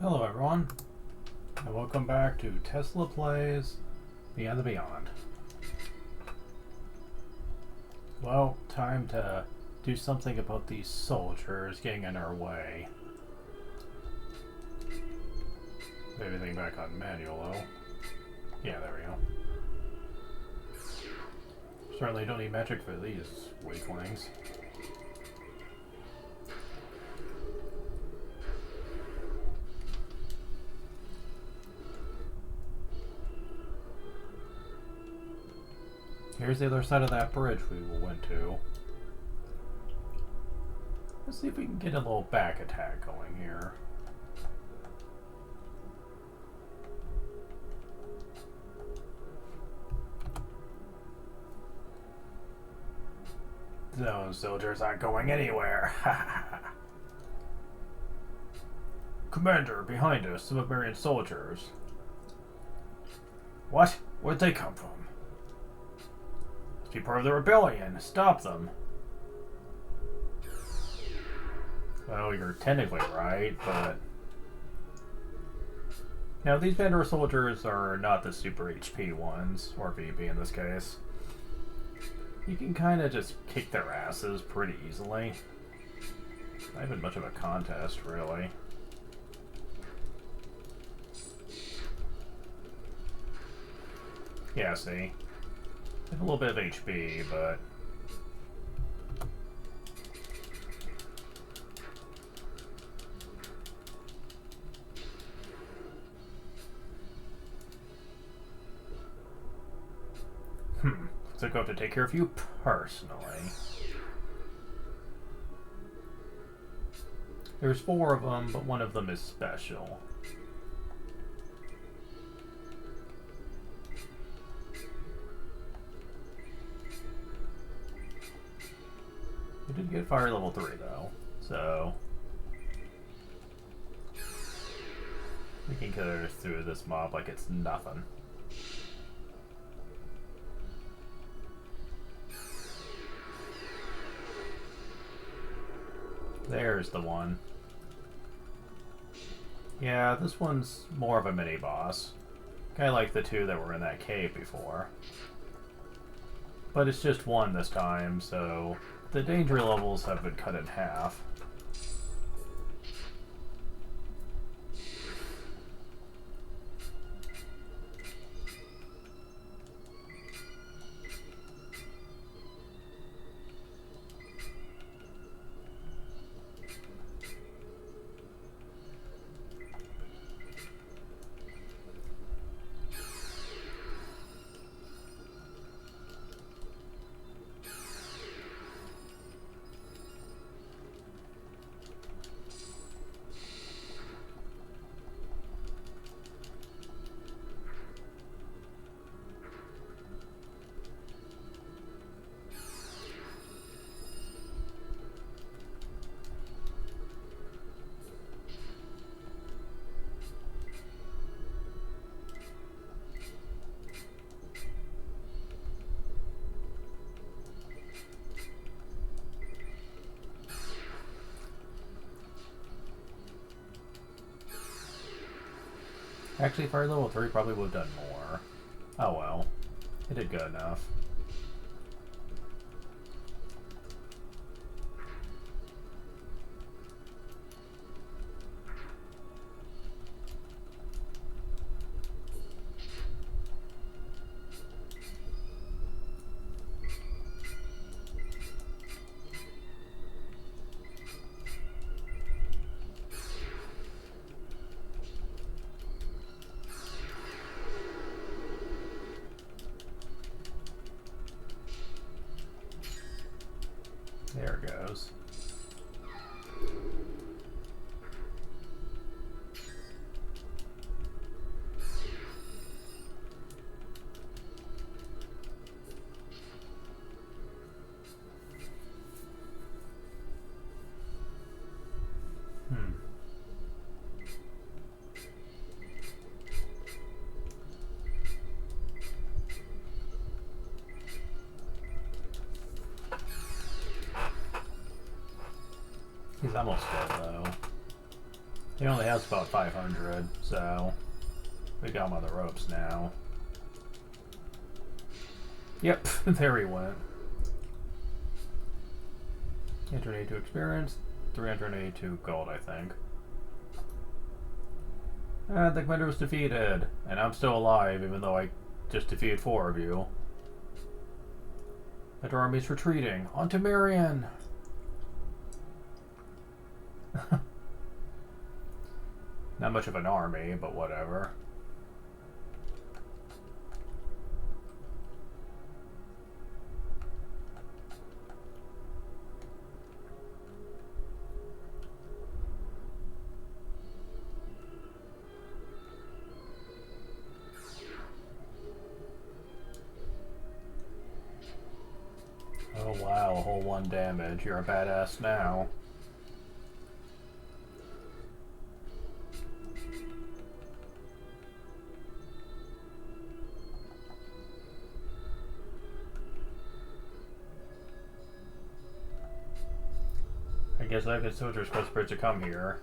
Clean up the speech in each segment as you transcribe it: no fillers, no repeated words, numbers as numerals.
Hello everyone, and welcome back to Tesla Plays Beyond the Beyond. Well, time to do something about these soldiers getting in our way. Put everything back on manual though. Yeah, there we go. Certainly don't need magic for these weaklings. Here's the other side of that bridge we went to. Let's see if we can get a little back attack going here. Those soldiers aren't going anywhere. Commander, behind us, some of Marion soldiers. What? Where'd they come from? Be part of the rebellion. Stop them. Well, you're technically right, but... Now, these Bandore soldiers are not the super HP ones, or VP in this case. You can kind of just kick their asses pretty easily. Not even much of a contest, really. Yeah, see? A little bit of HP, but... So I have to take care of you personally. There's 4 of them, but one of them is special. We did get fire level 3 though, so we can go through this mob like it's nothing. There's the one. Yeah, this one's more of a mini boss. Kinda like the 2 that were in that cave before. But it's just 1 this time, so the danger levels have been cut in half. Actually, fire level 3 probably would have done more. Oh well. It did good enough. There it goes. He's almost dead, though. He only has about 500, so we got him on the ropes now. Yep, there he went. 382 experience, 382 gold, I think. The commander was defeated, and I'm still alive, even though I just defeated 4 of you. That army's retreating. On to Marion! Not much of an army, but whatever. Oh wow, a whole 1 damage. You're a badass now. I guess Zalagoon soldiers supposed to come here.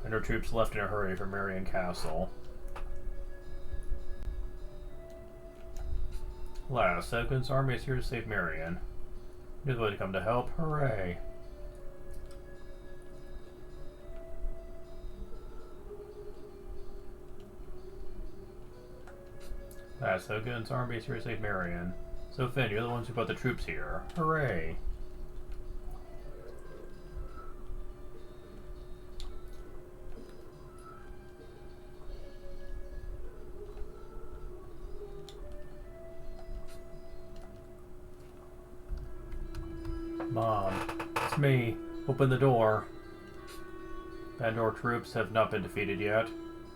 Bandore troops left in a hurry from Marion Castle. Last, Zalagoon's army is here to save Marion. You're the way to come to help. Hooray! Last, Zalagoon's army is here to save Marion. So Finn, you're the ones who brought the troops here. Hooray! Mom, it's me. Open the door. Bandore troops have not been defeated yet.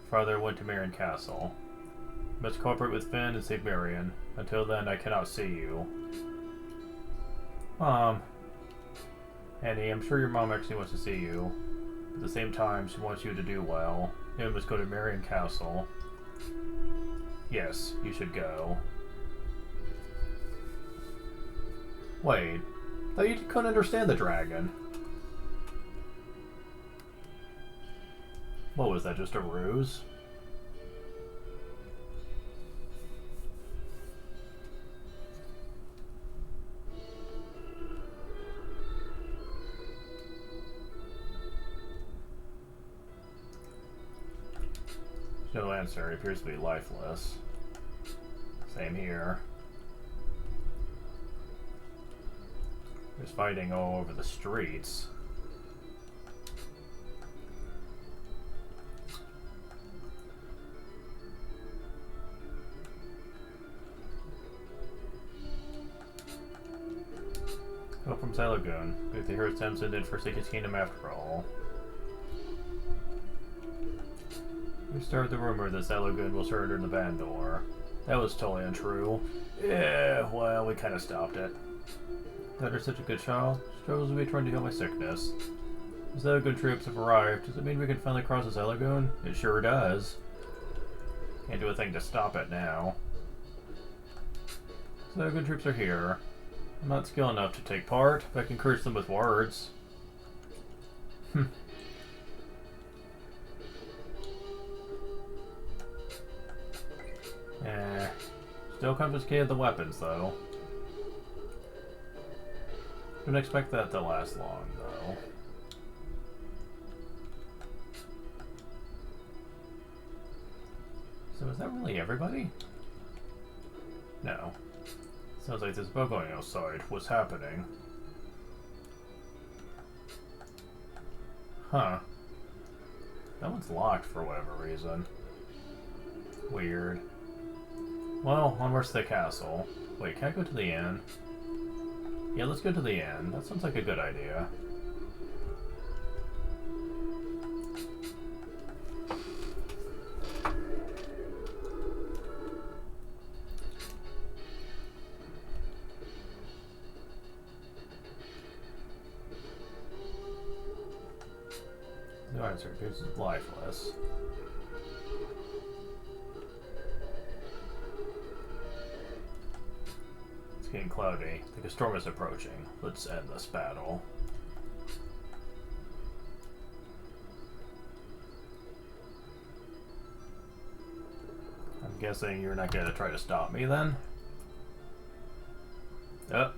Father went to Marion Castle. You must cooperate with Finn and save Marion. Until then, I cannot see you. Mom. Annie, I'm sure your mom actually wants to see you. At the same time, she wants you to do well. You must go to Marion Castle. Yes, you should go. Wait. Thought you couldn't understand the dragon. What was that, just a ruse? No answer. He appears to be lifeless. Same here. There's fighting all over the streets. Help from Zalagoon. If the hero Samson did forsake his kingdom after all. We started the rumor that Zalagoon will surrender the Bandore. That was totally untrue. Yeah, well, we kind of stopped it. That are such a good child. Struggles to be trying to heal my sickness. The Zalagoon troops have arrived. Does it mean we can finally cross the Zalagoon? It sure does. Can't do a thing to stop it now. Zalagoon troops are here. I'm not skilled enough to take part, but I can encourage them with words. Still confiscated the weapons, though. Don't expect that to last long, though. So is that really everybody? No. Sounds like there's a bug going outside. What's happening? Huh. That one's locked for whatever reason. Weird. Well, onwards to the castle. Wait, can I go to the inn? Yeah, let's go to the inn. That sounds like a good idea. No answer. This is lifeless. It's getting cloudy. I think a storm is approaching. Let's end this battle. guessing you're not gonna try to stop me then? Oh,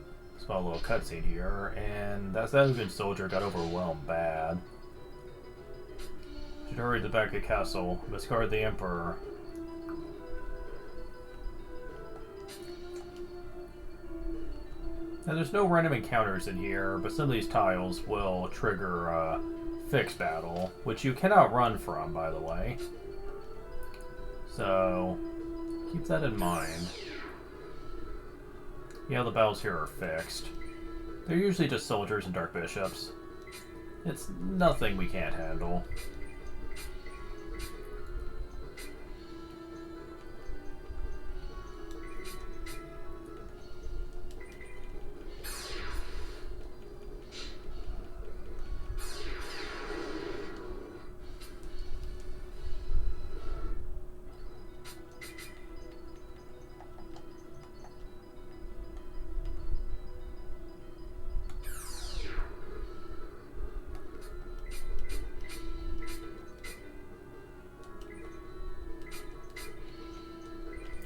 saw a little cutscene here, and that Zalagoon soldier got overwhelmed bad. Should hurry to the back of the castle, discard the Emperor. Now there's no random encounters in here, but some of these tiles will trigger a fixed battle, which you cannot run from, by the way. So, keep that in mind. Yeah, the battles here are fixed. They're usually just soldiers and dark bishops. It's nothing we can't handle.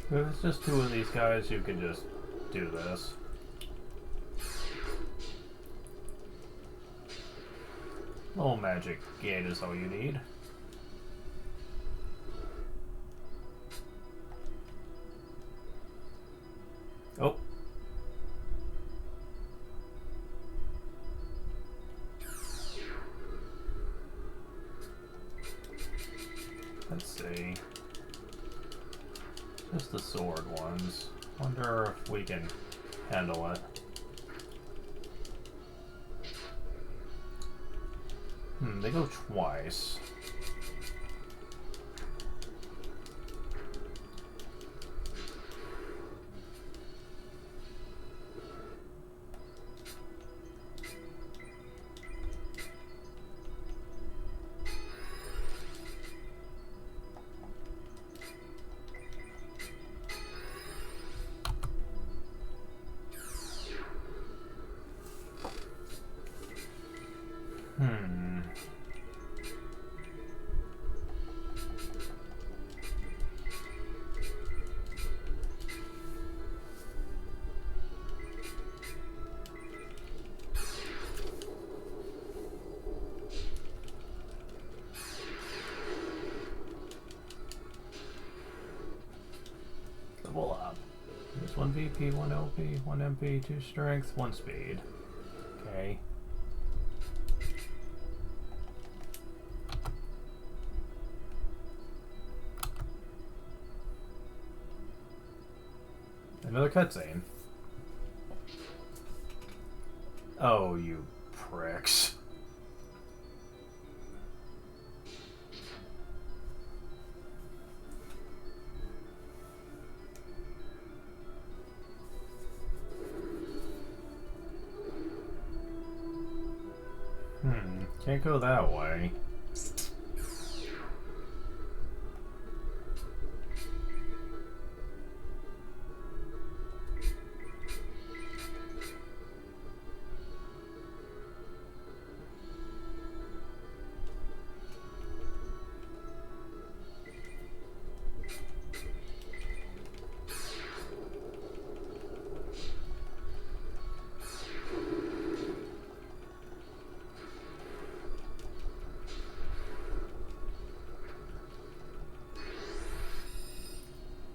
If it's just two of these guys, you can just do this. Little magic gate is all you need. Oh. Let's see. Just the sword ones. Wonder if we can handle it. They go twice. Level up. There's 1 VP, 1 LP, 1 MP, 2 strength, 1 speed. Okay. Another cutscene. Oh, you pricks. Can't go that way.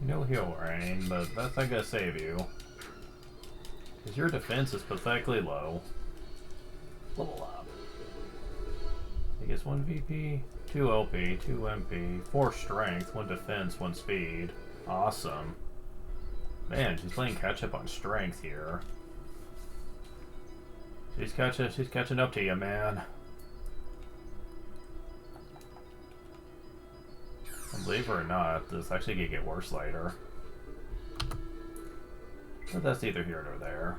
No heal rain, but that's not gonna save you. Because your defense is pathetically low. Level up. I guess 1 VP, 2 LP, 2 MP, 4 strength, 1 defense, 1 speed. Awesome. Man, she's playing catch up on strength here. She's catching up to you, man. And believe it or not, this actually could get worse later. But that's neither here nor there.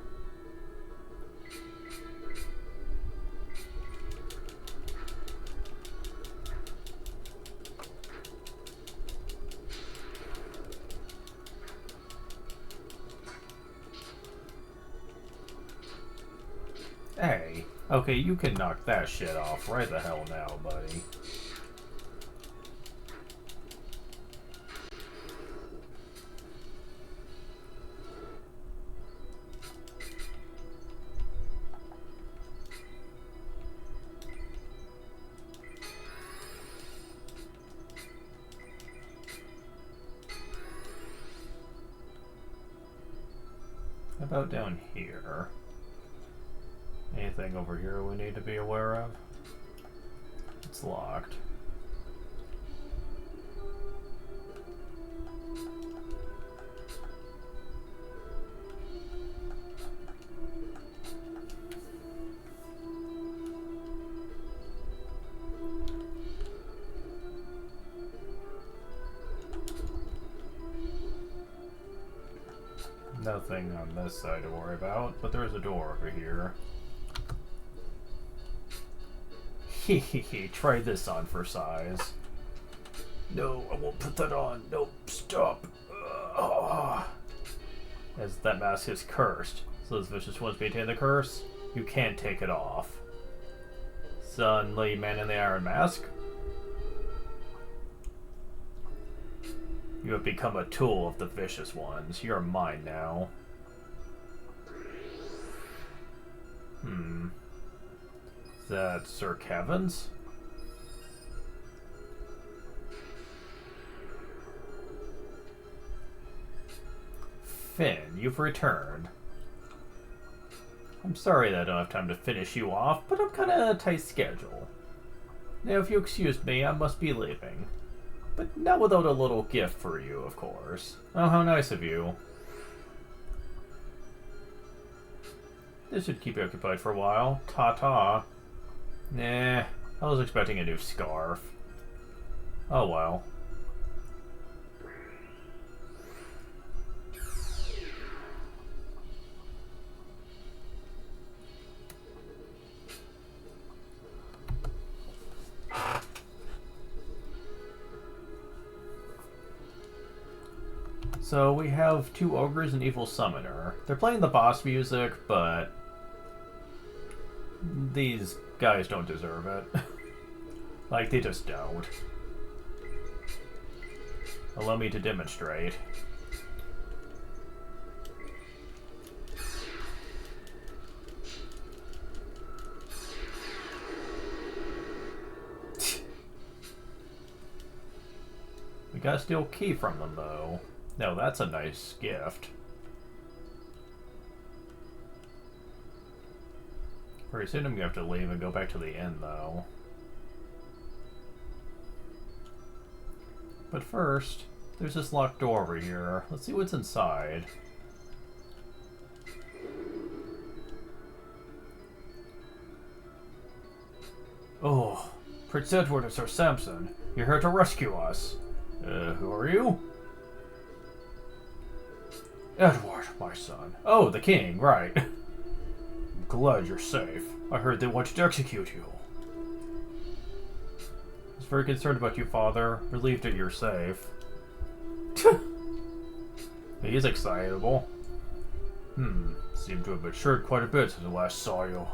Hey, okay, you can knock that shit off right the hell now, buddy. How about down here? Anything over here we need to be aware of? It's locked. Nothing on this side to worry about, but there's a door over here. Hehehe, try this on for size. No, I won't put that on. Nope, stop. As that mask is cursed, so those vicious ones maintain the curse, you can't take it off. Suddenly, man in the iron mask? You have become a tool of the vicious ones. You're mine now. Is that Sir Kevin's? Finn, you've returned. I'm sorry that I don't have time to finish you off, but I'm kinda on a tight schedule. Now, if you excuse me, I must be leaving. But not without a little gift for you, of course. Oh, how nice of you. This should keep you occupied for a while. Ta-ta. Nah, I was expecting a new scarf. Oh well. So we have two ogres and evil summoner. They're playing the boss music, but these guys don't deserve it. Like, they just don't. Allow me to demonstrate. We gotta steal a key from them, though. No, that's a nice gift. Pretty soon I'm gonna have to leave and go back to the inn, though. But first, there's this locked door over here. Let's see what's inside. Oh, Prince Edward and Sir Sampson, you're here to rescue us. Who are you? Edward, my son. Oh, the king, right. I'm glad you're safe. I heard they wanted to execute you. I was very concerned about you, father. Relieved that you're safe. He's excitable. Seem to have matured quite a bit since I last saw you.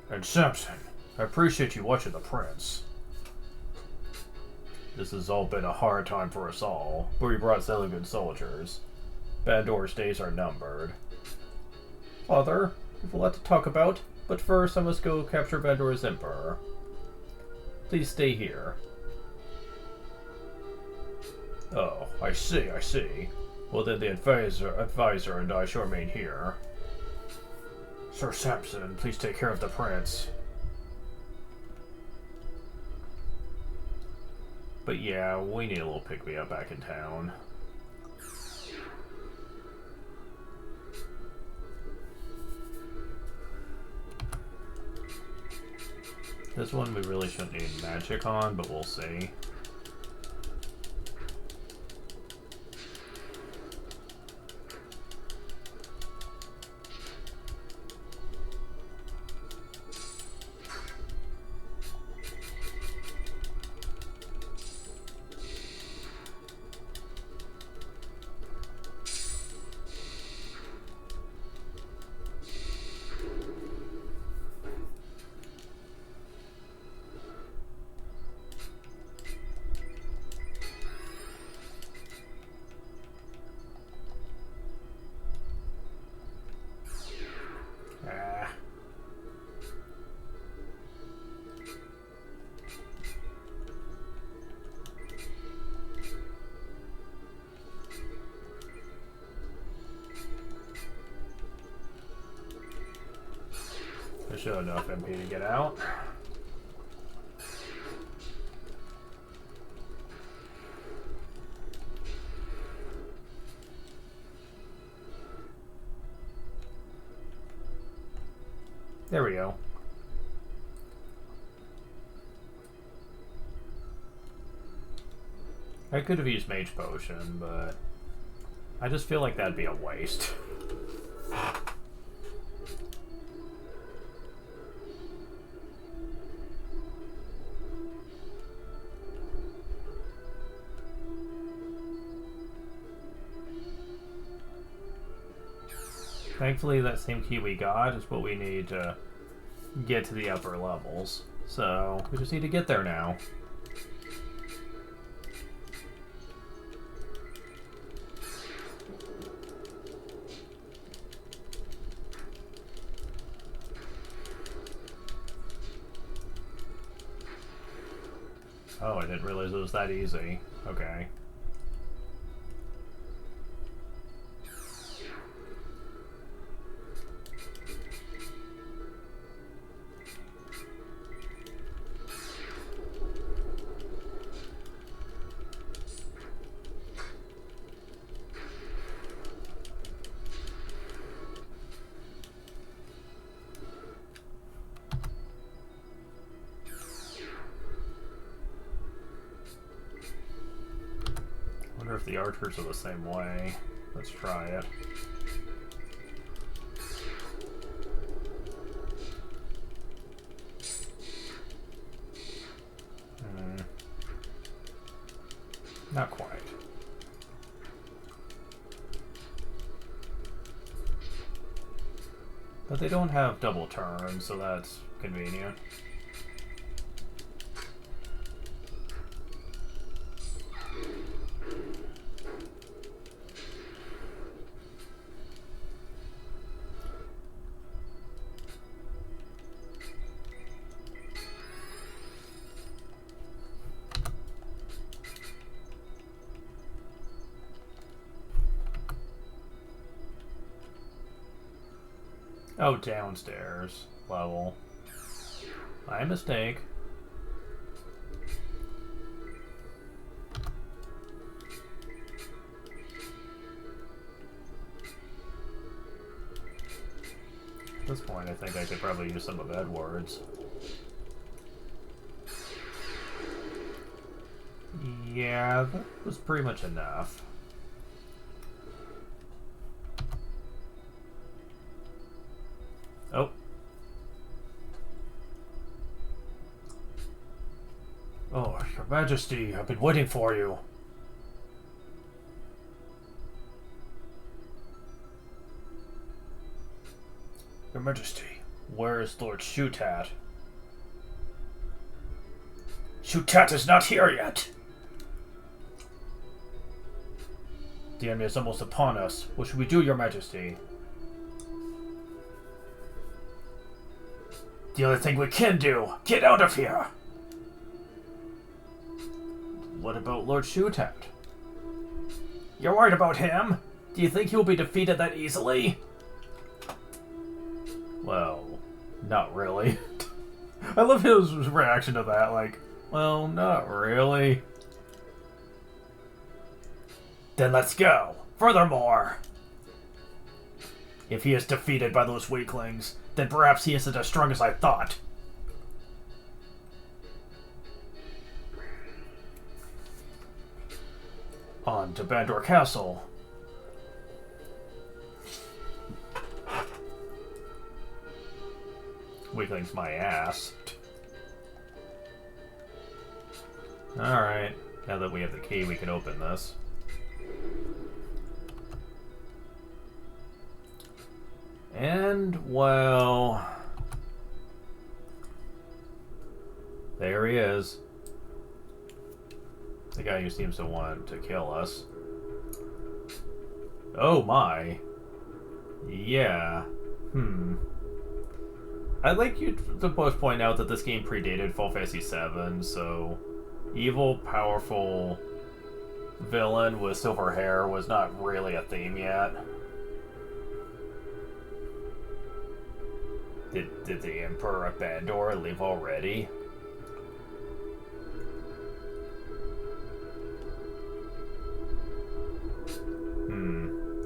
And Samson, I appreciate you watching the prince. This has all been a hard time for us all, but we brought Zalagoon soldiers. Bandore's days are numbered. Father, we've a lot to talk about, but first I must go capture Bandore's Emperor. Please stay here. Oh, I see, I see. Well then the advisor and I shall remain here. Sir Sampson, please take care of the prince. But yeah, we need a little pick-me-up back in town. This one we really shouldn't need magic on, but we'll see. should have enough MP to get out. There we go. I could have used Mage Potion, but I just feel like that'd be a waste. Thankfully, that same key we got is what we need to get to the upper levels. So, we just need to get there now. Oh, I didn't realize it was that easy. Okay. I wonder if the archers are the same way. Let's try it. Not quite. But they don't have double turns, so that's convenient. Oh, downstairs level. My mistake. At this point, I think I could probably use some of Edward's. Yeah, that was pretty much enough. Oh. Oh, Your Majesty, I've been waiting for you. Your Majesty, where is Lord Shutat? Shutat is not here yet! The enemy is almost upon us. What should we do, Your Majesty? The only thing we can do! Get out of here! What about Lord Shutat? You're worried about him? Do you think he'll be defeated that easily? Well, not really. I love his reaction to that, like, well, not really. Then let's go! Furthermore! If he is defeated by those weaklings, then perhaps he isn't as strong as I thought. On to Bandore Castle. Weakling's my ass. Alright, now that we have the key, we can open this. And, well... there he is. The guy who seems to want to kill us. Oh my. Yeah. I'd like you to both point out that this game predated Final Fantasy VII, so evil, powerful villain with silver hair was not really a theme yet. Did the Emperor of Bandore leave already?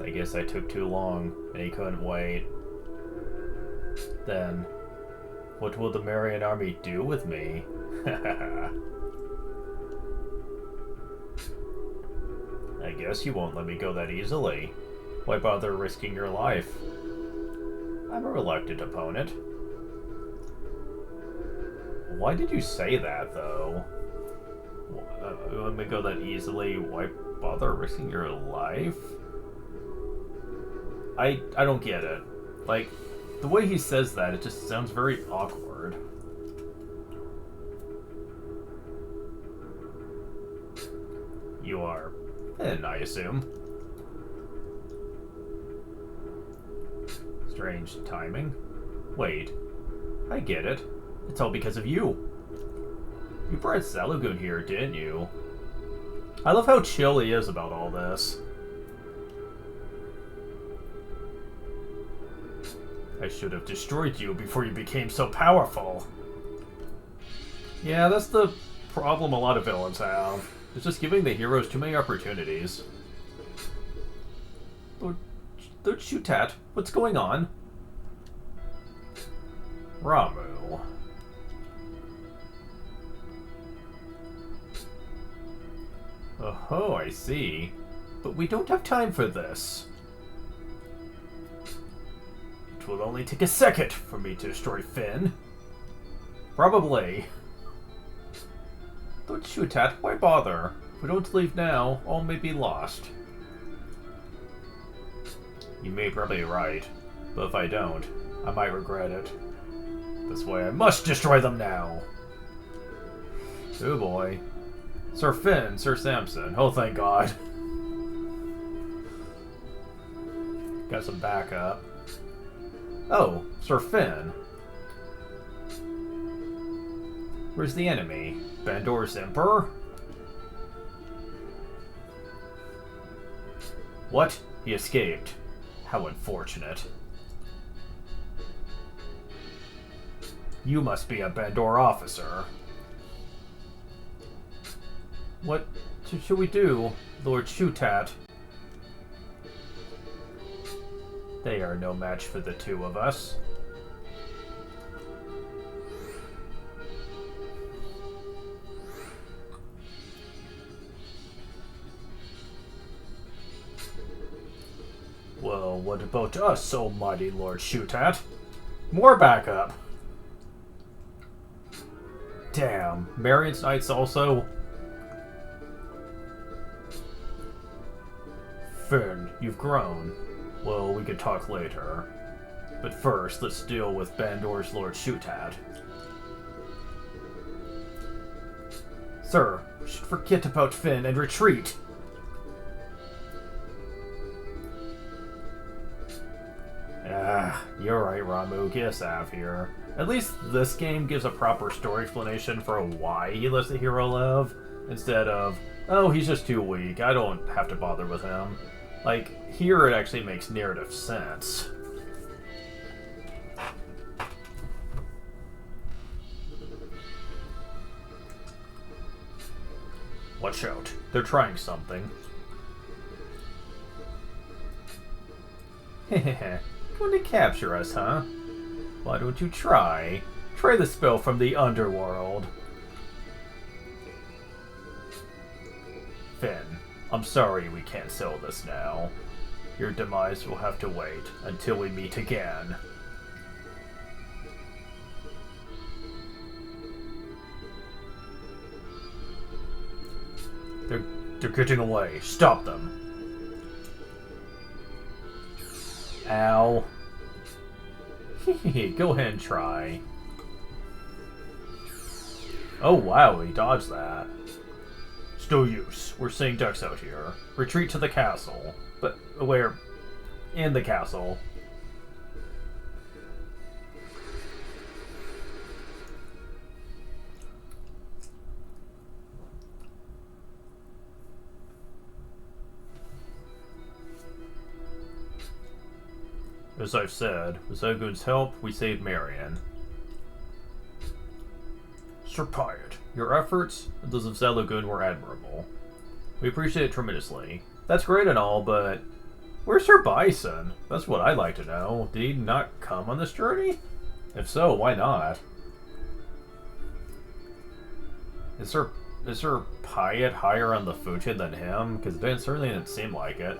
I guess I took too long, and he couldn't wait. Then, what will the Marion army do with me? I guess you won't let me go that easily. Why bother risking your life? I'm a reluctant opponent. Why did you say that, though? Let me go that easily. Why bother risking your life? I don't get it. Like, the way he says that, it just sounds very awkward. You are Finn, I assume. Strange timing. Wait, I get it. It's all because of you. You brought Zalagoon here, didn't you? I love how chill he is about all this. I should have destroyed you before you became so powerful. Yeah, that's the problem a lot of villains have. It's just giving the heroes too many opportunities. Lord Shutat, what's going on? Ramu. Oh, I see. But we don't have time for this. It will only take a second for me to destroy Finn. Probably. Don't shoot at. Why bother? If we don't leave now, all may be lost. You may probably be right, but if I don't, I might regret it. That's why I must destroy them now. Oh boy. Sir Finn, Sir Samson. Oh, thank God. Got some backup. Oh, Sir Finn. Where's the enemy? Bandore's Emperor? What? He escaped. How unfortunate. You must be a Bandore officer. What should we do, Lord Shutat? They are no match for the two of us. Well, what about us, almighty Lord Shutat? More backup. Damn, Marion's Knights also. Finn, you've grown. Well, we could talk later. But first, let's deal with Bandore's Lord Shutat. Sir, we should forget about Finn and retreat. You're right, Ramu. Get us out of here. At least this game gives a proper story explanation for why he lets the hero live, instead of, oh, he's just too weak, I don't have to bother with him. Like, here it actually makes narrative sense. Watch out. They're trying something. Hehehe. Going to capture us, huh? Why don't you try? Try the spell from the underworld. Finn, I'm sorry we can't sell this now. Your demise will have to wait until we meet again. They're getting away. Stop them. Ow. Go ahead and try. Oh wow, he dodged that. Still use. We're seeing ducks out here. Retreat to the castle. But we're in the castle. As I've said, with Zalagoon's help, we saved Marion. Sir Piot, your efforts and those of Zalagoon were admirable. We appreciate it tremendously. That's great and all, but where's Sir Bison? That's what I'd like to know. Did he not come on this journey? If so, why not? Is Sir Piot higher on the food chain than him? Because it certainly didn't seem like it.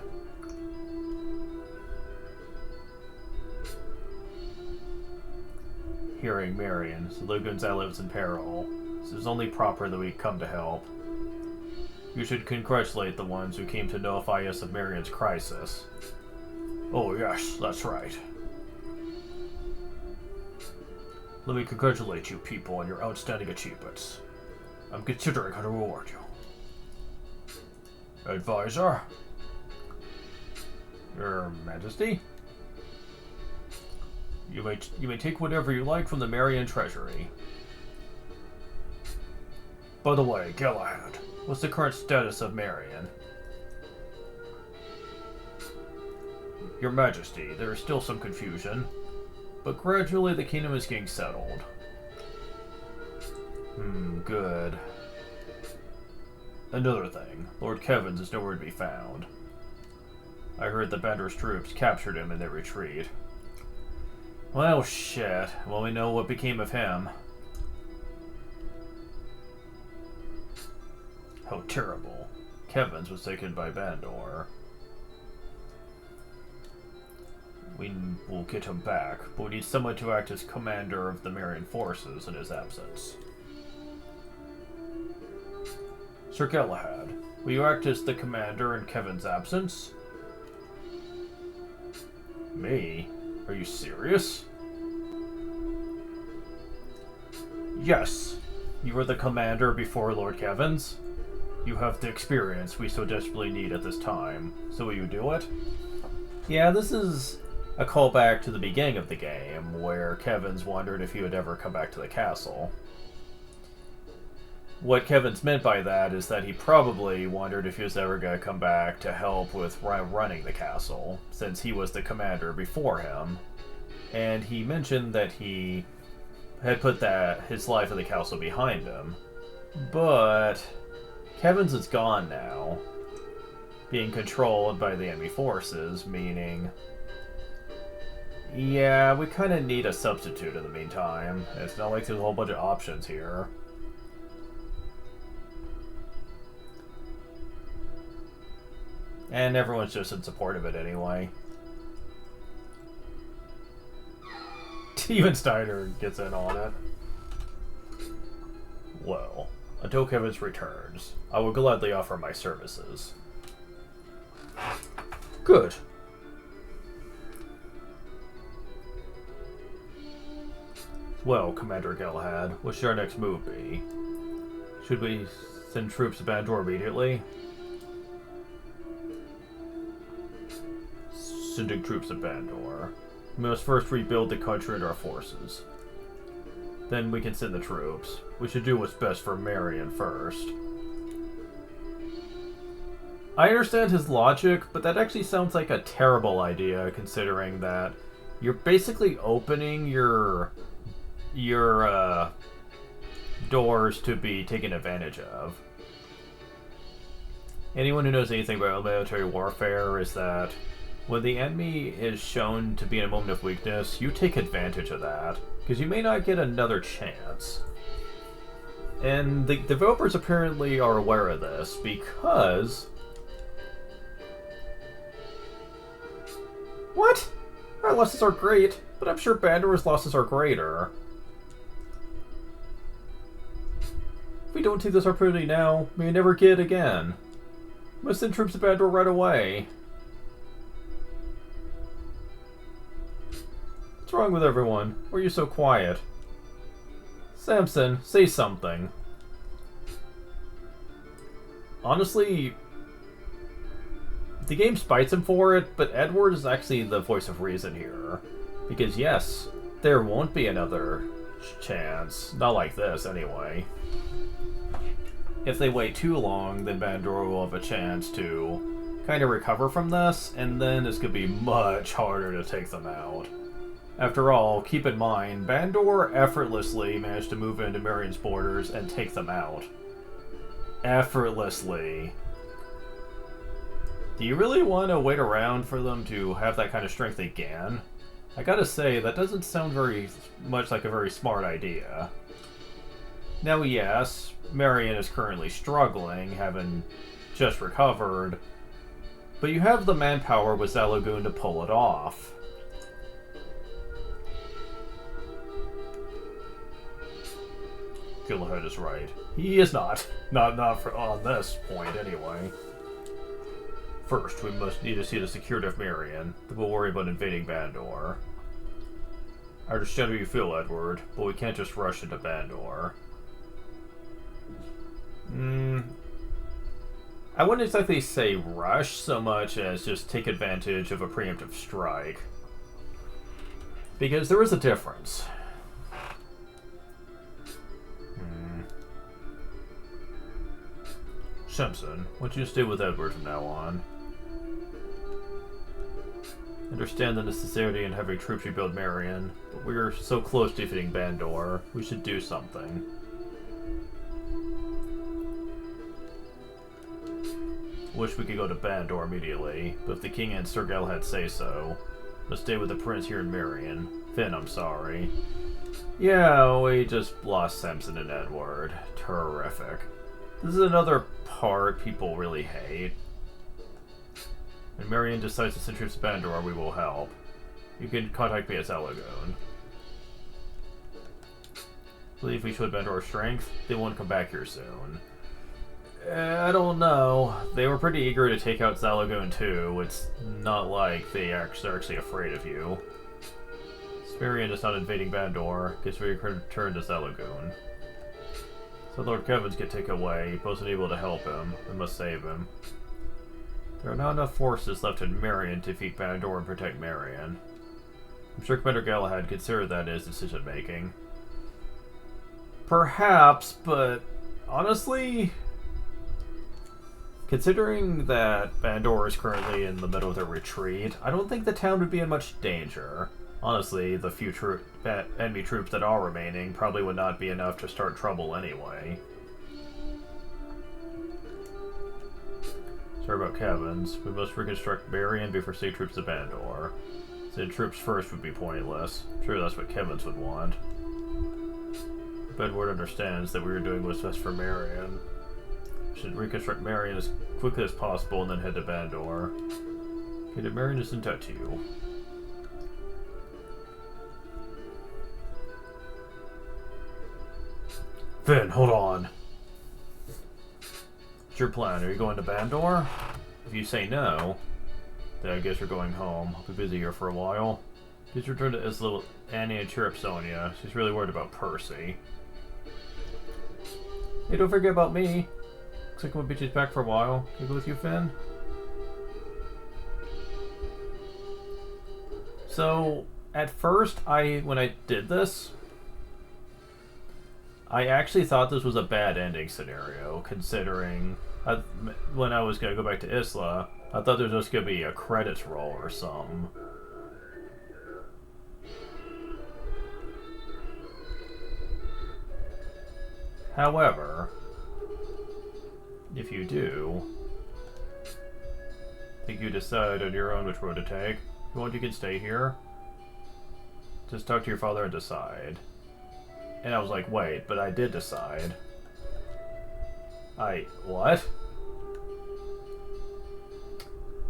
Hearing Marion, Zalagoon's lives in peril. It is only proper that we come to help. You should congratulate the ones who came to notify us of Marion's crisis. Oh yes, that's right. Let me congratulate you people on your outstanding achievements. I'm considering how to reward you. Advisor? Your Majesty? You may take whatever you like from the Marion treasury. By the way, Galahad, what's the current status of Marion? Your Majesty, there is still some confusion, but gradually the kingdom is getting settled. Good. Another thing, Lord Kevin's is nowhere to be found. I heard the Bandore Troops captured him in their retreat. Well, shit. Well, we know what became of him. How terrible. Kevin's was taken by Bandore. We will get him back, but we need someone to act as commander of the Marion forces in his absence. Sir Galahad, will you act as the commander in Kevin's absence? Me? Are you serious? Yes. You were the commander before Lord Kevin's. You have the experience we so desperately need at this time. So will you do it? Yeah, this is a callback to the beginning of the game, where Kevin's wondered if he would ever come back to the castle. What Kevin's meant by that is that he probably wondered if he was ever going to come back to help with running the castle, since he was the commander before him. And he mentioned that he had put his life in the castle behind him. But Kevin's is gone now, being controlled by the enemy forces, meaning, yeah, we kind of need a substitute in the meantime. It's not like there's a whole bunch of options here. And everyone's just in support of it anyway. Even Steiner gets in on it. Well, until Kevin's returns, I will gladly offer my services. Good. Well, Commander Galahad, what should our next move be? Should we send troops to Bandore immediately? Sending troops to Bandore. We must first rebuild the country and our forces. Then we can send the troops. We should do what's best for Marion first. I understand his logic, but that actually sounds like a terrible idea, considering that you're basically opening your doors to be taken advantage of. Anyone who knows anything about military warfare is that when the enemy is shown to be in a moment of weakness, you take advantage of that, because you may not get another chance. And the developers apparently are aware of this, because... What? Our losses are great, but I'm sure Bandore's losses are greater. If we don't take this opportunity now, we may never get it again. We must send troops to Bandore right away. What's wrong with everyone? Why are you so quiet? Samson, say something. Honestly, the game spites him for it, but Edward is actually the voice of reason here. Because yes, there won't be another chance. Not like this, anyway. If they wait too long, then Bandore will have a chance to kind of recover from this, and then it's going to be much harder to take them out. After all, keep in mind, Bandore effortlessly managed to move into Marion's borders and take them out. Effortlessly. Do you really want to wait around for them to have that kind of strength again? I gotta say, that doesn't sound very much like a very smart idea. Now, yes, Marion is currently struggling, having just recovered, but you have the manpower with Zalagoon to pull it off. Gilhead is right. He is not. Not on this point, anyway. First, we must need to see the security of Marion, then we'll worry about invading Bandore. I understand how you feel, Edward, but we can't just rush into Bandore. I wouldn't exactly say rush so much as just take advantage of a preemptive strike. Because there is a difference. Simpson, why don't you stay with Edward from now on? Understand the necessity in having troops rebuild Marion, but we're so close to defeating Bandore, we should do something. Wish we could go to Bandore immediately, but if the king and Sir Galahad say so, must stay with the prince here in Marion. Finn, I'm sorry. Yeah, we just lost Simpson and Edward. Terrific. This is another part people really hate. When Marion decides to send troops to Bandore, we will help. You can contact me at Zalagoon. Believe we showed Bandore strength, they won't come back here soon. I don't know. They were pretty eager to take out Zalagoon too. It's not like they're actually afraid of you. Marion is not invading Bandore, guess we can return to Zalagoon. So Lord Kevin's get taken away, both unable to help him. We must save him. There are not enough forces left in Marion to defeat Bandore and protect Marion. I'm sure Commander Galahad considered that in his decision-making. Perhaps, but honestly, considering that Bandore is currently in the middle of their retreat, I don't think the town would be in much danger. Honestly, the few enemy troops that are remaining probably would not be enough to start trouble anyway. Sorry about Kevin's. We must reconstruct Marion before sending troops to Bandore. Sending troops first would be pointless. I'm sure that's what Kevin's would want. Edward understands that we are doing what's best for Marion. We should reconstruct Marion as quickly as possible and then head to Bandore. Okay, Marion is in touch to you. Finn, hold on. What's your plan? Are you going to Bandore? If you say no, then I guess you're going home. I'll be busy here for a while. Please return to Isla Annie and cheer up Sonia. She's really worried about Percy. Hey, don't forget about me. Looks like I'm gonna be back for a while. Can I go with you, Finn? So, at first, when I did this, I actually thought this was a bad ending scenario, considering when I was going to go back to Isla, I thought there was just going to be a credits roll or something. However, if you do, I think you decide on your own which road to take. If you want, you can stay here. Just talk to your father and decide. And I was like, wait, but I did decide. What?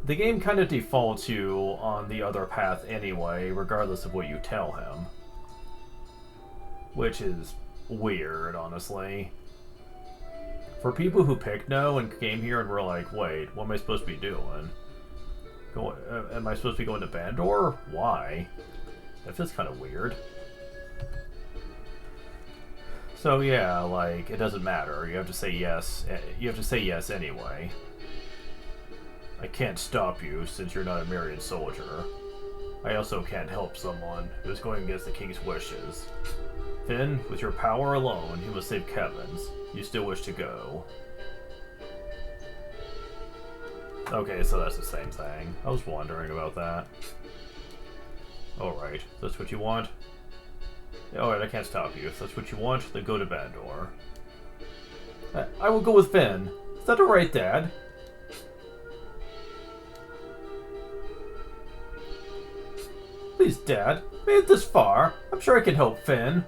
The game kind of defaults you on the other path anyway, regardless of what you tell him. Which is weird, honestly. For people who picked no and came here and were like, wait, what am I supposed to be doing? Am I supposed to be going to Bandore? Why? That feels kind of weird. So yeah, like, it doesn't matter. You have to say yes. You have to say yes anyway. I can't stop you since you're not a Marion soldier. I also can't help someone who is going against the king's wishes. Finn, with your power alone, you must save Kevin's. You still wish to go. Okay, so that's the same thing. I was wondering about that. Alright, that's what you want? Alright, I can't stop you. If that's what you want, then go to Bandore. I will go with Finn. Is that alright, Dad? Please, Dad. Made it this far. I'm sure I can help Finn.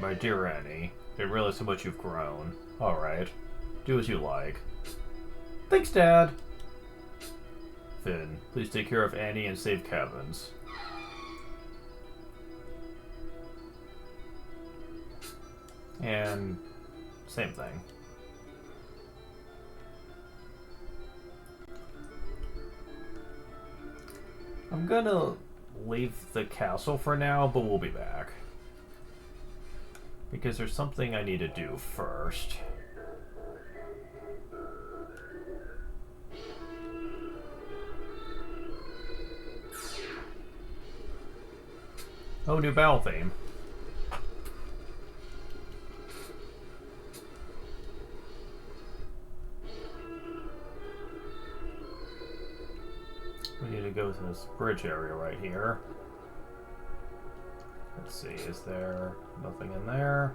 My dear Annie, I didn't realize how much you've grown. Alright. Do as you like. Thanks, Dad. Finn, please take care of Annie and save cabins. And same thing. I'm gonna leave the castle for now, but we'll be back. Because there's something I need to do first. Oh, new battle theme. We need to go to this bridge area right here. Let's see, is there nothing in there?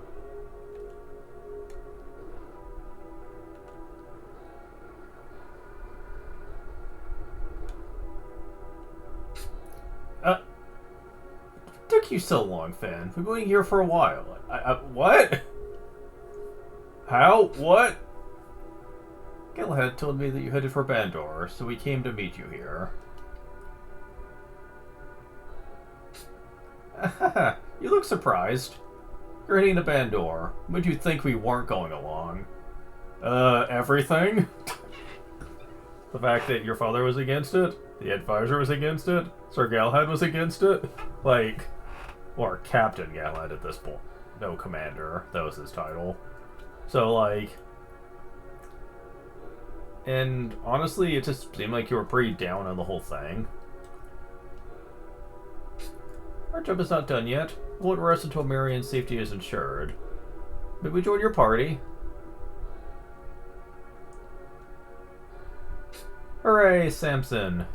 Took you so long, Finn. We've been waiting here for a while. What? How? What? Galahad told me that you headed for Bandore, so we came to meet you here. You look surprised. You're heading to Bandore. Would you think we weren't going along? Everything? The fact that your father was against it? The advisor was against it? Sir Galahad was against it? Like, or Captain Galahad at this point. No, Commander. That was his title. So, like... And honestly, it just seemed like you were pretty down on the whole thing. Our job is not done yet. We won't rest until Marion's safety is ensured. May we join your party? Hooray, Samson!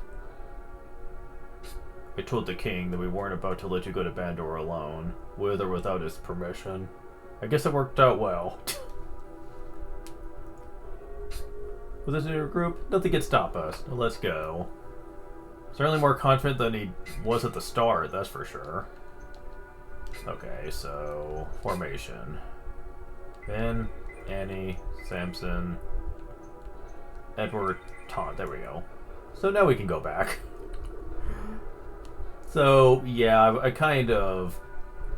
I told the king that we weren't about to let you go to Bandore alone, with or without his permission. I guess it worked out well. With this new group, nothing can stop us. Now let's go. Certainly more confident than he was at the start, that's for sure. Okay, so... formation. Finn, Annie, Samson, Edward, Taunt. There we go. So now we can go back. So, yeah, I kind of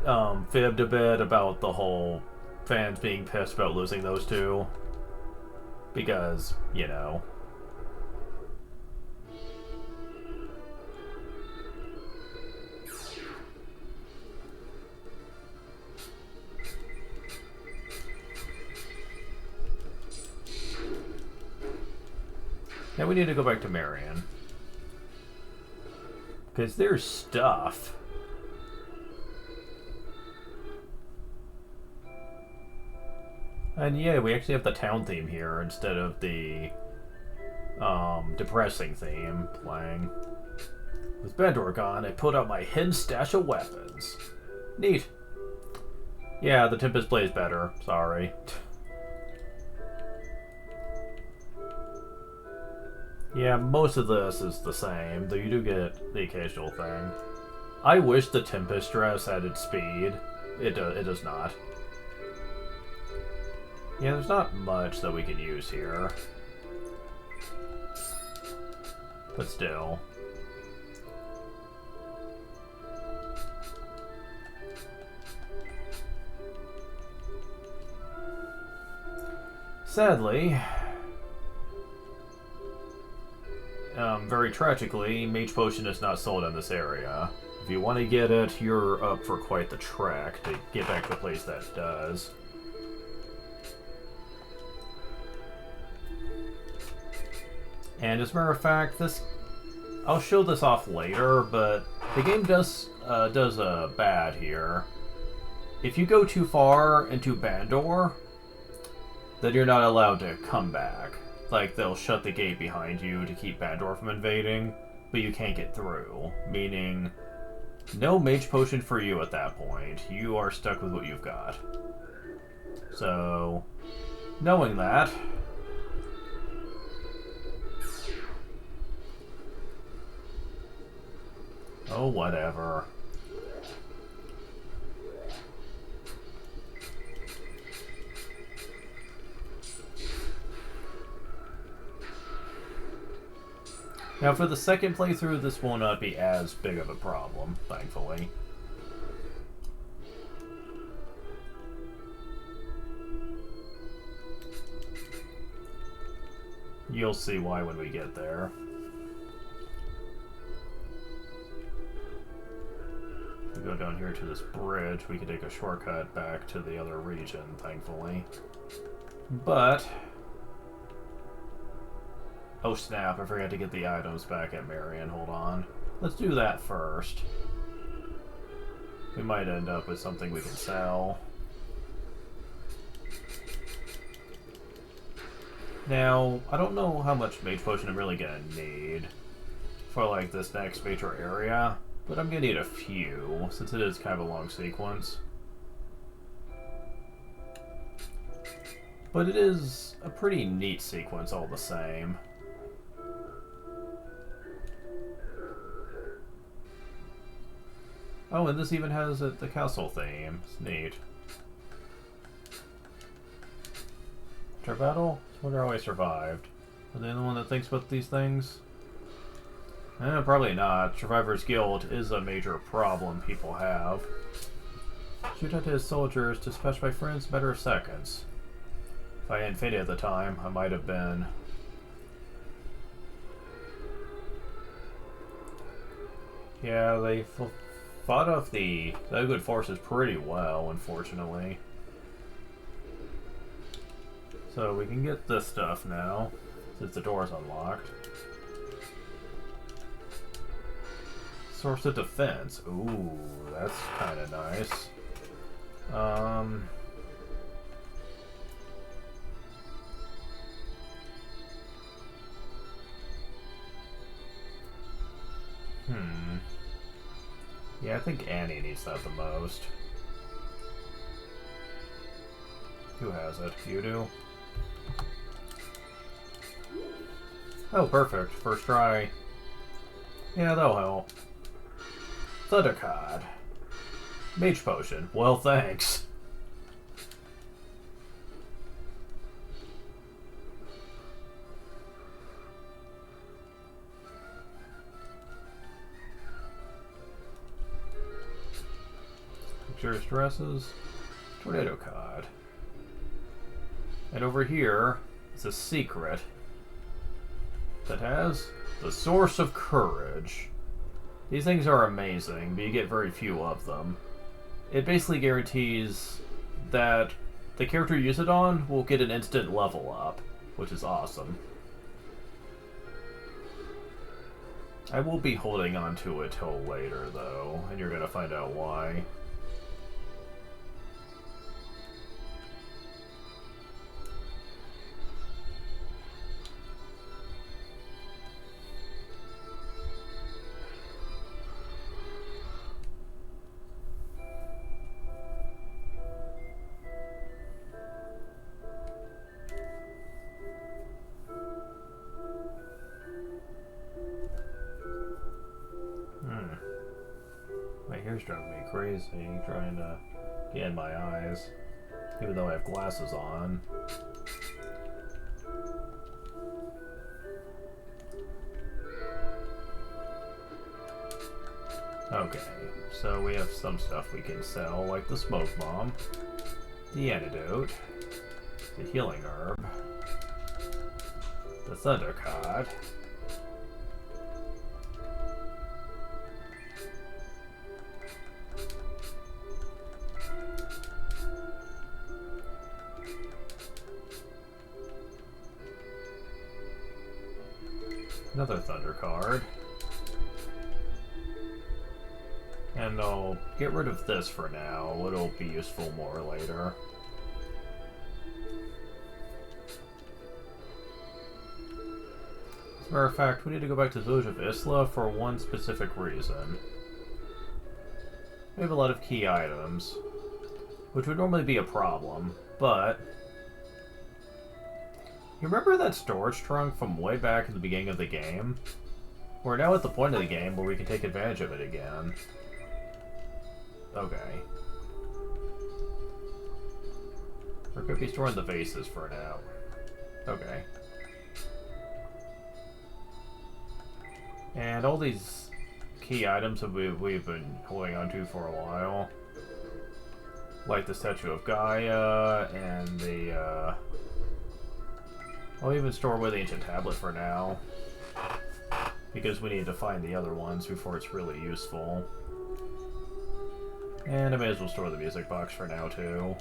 fibbed a bit about the whole fans being pissed about losing those two. Because, you know. Now we need to go back to Marion. Because there's stuff. And yeah, we actually have the town theme here instead of the depressing theme playing. With Bandore gone, I pulled out my hidden stash of weapons. Neat. Yeah, the Tempest plays better. Sorry. Yeah, most of this is the same, though you do get the occasional thing. I wish the Tempest dress added speed. It does not. Yeah, there's not much that we can use here. But still. Sadly, very tragically, Mage Potion is not sold in this area. If you want to get it, you're up for quite the trek to get back to the place that does. And as a matter of fact, I'll show this off later, but the game does bad here. If you go too far into Bandore, then you're not allowed to come back. Like, they'll shut the gate behind you to keep Bandore from invading, but you can't get through. Meaning, no mage potion for you at that point. You are stuck with what you've got. So, knowing that... oh, whatever. Now, for the second playthrough, this will not be as big of a problem, thankfully. You'll see why when we get there. If we go down here to this bridge, we can take a shortcut back to the other region, thankfully. But... oh snap, I forgot to get the items back at Marion, hold on. Let's do that first. We might end up with something we can sell. Now, I don't know how much mage potion I'm really gonna need for like this next major area, but I'm gonna need a few, since it is kind of a long sequence. But it is a pretty neat sequence all the same. Oh, and this even has the castle theme. It's neat. After battle? I wonder how I survived. Are they the one that thinks about these things? Probably not. Survivor's Guild is a major problem people have. Shoot at his soldiers, dispatch my friends, matter of seconds. If I hadn't fainted at the time, I might have been... yeah, they fought off the Zalagoon forces pretty well, unfortunately. So we can get this stuff now, since the door's unlocked. Source of defense. Ooh, that's kind of nice. Yeah, I think Annie needs that the most. Who has it? You do? Oh, perfect. First try. Yeah, that'll help. Thundercard. Mage potion. Well, thanks. Pictures, dresses. Tornado card. And over here is a secret that has the Source of Courage. These things are amazing, but you get very few of them. It basically guarantees that the character you use it on will get an instant level up, which is awesome. I will be holding on to it till later, though, and you're gonna find out why. My hair's driving me crazy, trying to get in my eyes, even though I have glasses on. Okay, so we have some stuff we can sell, like the smoke bomb, the antidote, the healing herb, the thunder card, another thunder card, and I'll get rid of this for now. It'll be useful more later. Matter of fact, we need to go back to the village of Isla for one specific reason. We have a lot of key items, which would normally be a problem, but... You remember that storage trunk from way back in the beginning of the game? We're now at the point of the game where we can take advantage of it again. Okay. Or could be storing the vases for now. Okay. And all these key items that we've been holding on to for a while. Like the Statue of Gaia and the, I'll even store away the Ancient Tablet for now. Because we need to find the other ones before it's really useful. And I may as well store the music box for now, too.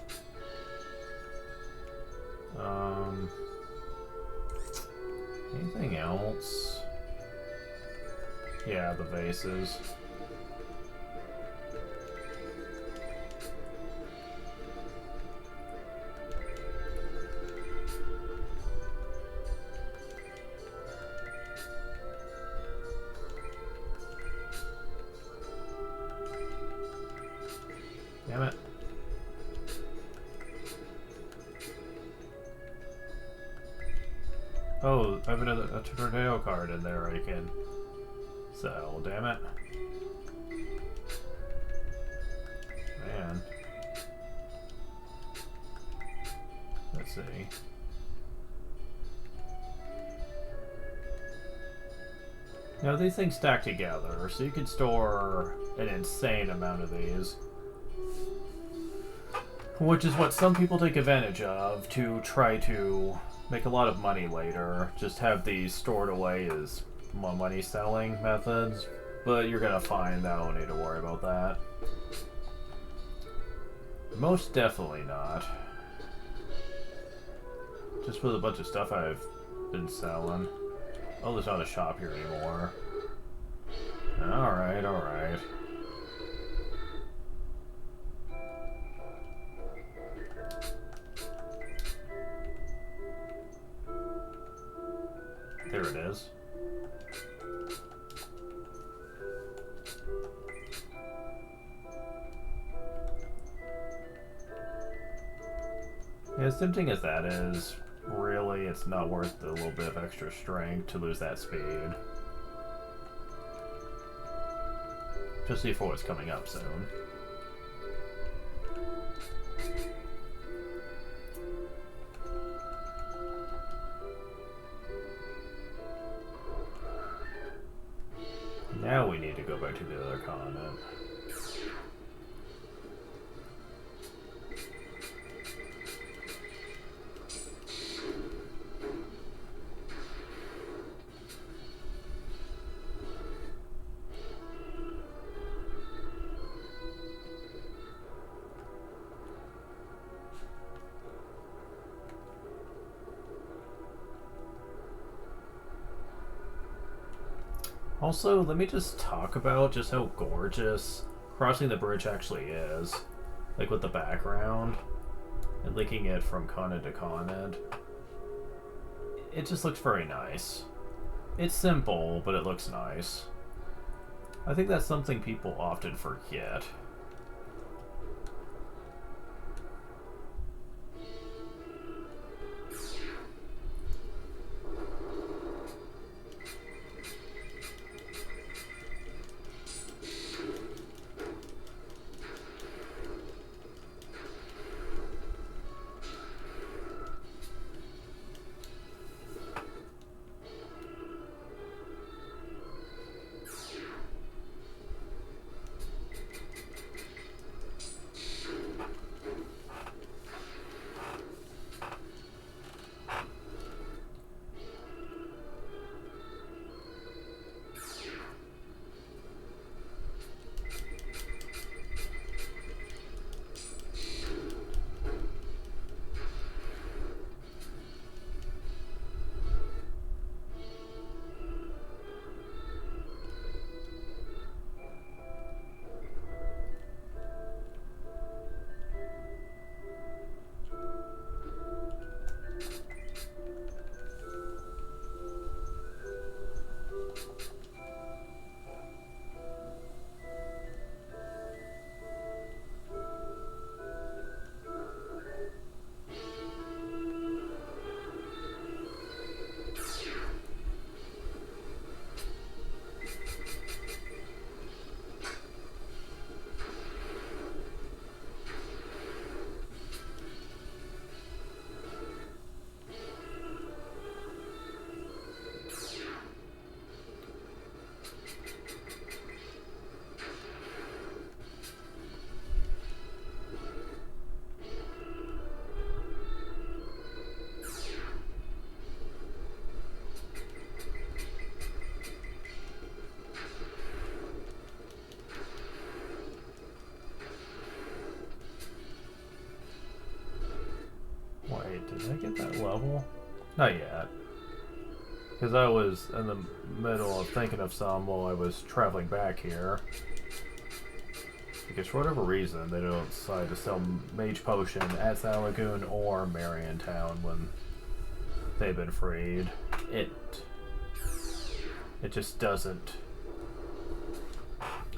Anything else? Yeah, the vases. Damn it. Oh, I have a tornado card in there I can sell, damn it. Man. Let's see. Now these things stack together, so you can store an insane amount of these. Which is what some people take advantage of to try to make a lot of money later. Just have these stored away as money selling methods. But you're gonna find that I don't need to worry about that. Most definitely not. Just with a bunch of stuff I've been selling. Oh, there's not a shop here anymore. Alright, alright. There it is. As tempting as that is, really, it's not worth the little bit of extra strength to lose that speed. Just for what's coming up soon. Now we need to go back to the other continent. Also, let me just talk about just how gorgeous crossing the bridge actually is. Like with the background and linking it from continent to continent. It just looks very nice. It's simple, but it looks nice. I think that's something people often forget. Wait, did I get that level? Not yet. Because I was in the middle of thinking of some while I was traveling back here. Because for whatever reason, they don't decide to sell Mage Potion at Zalagoon or Marion Town when they've been freed. It just doesn't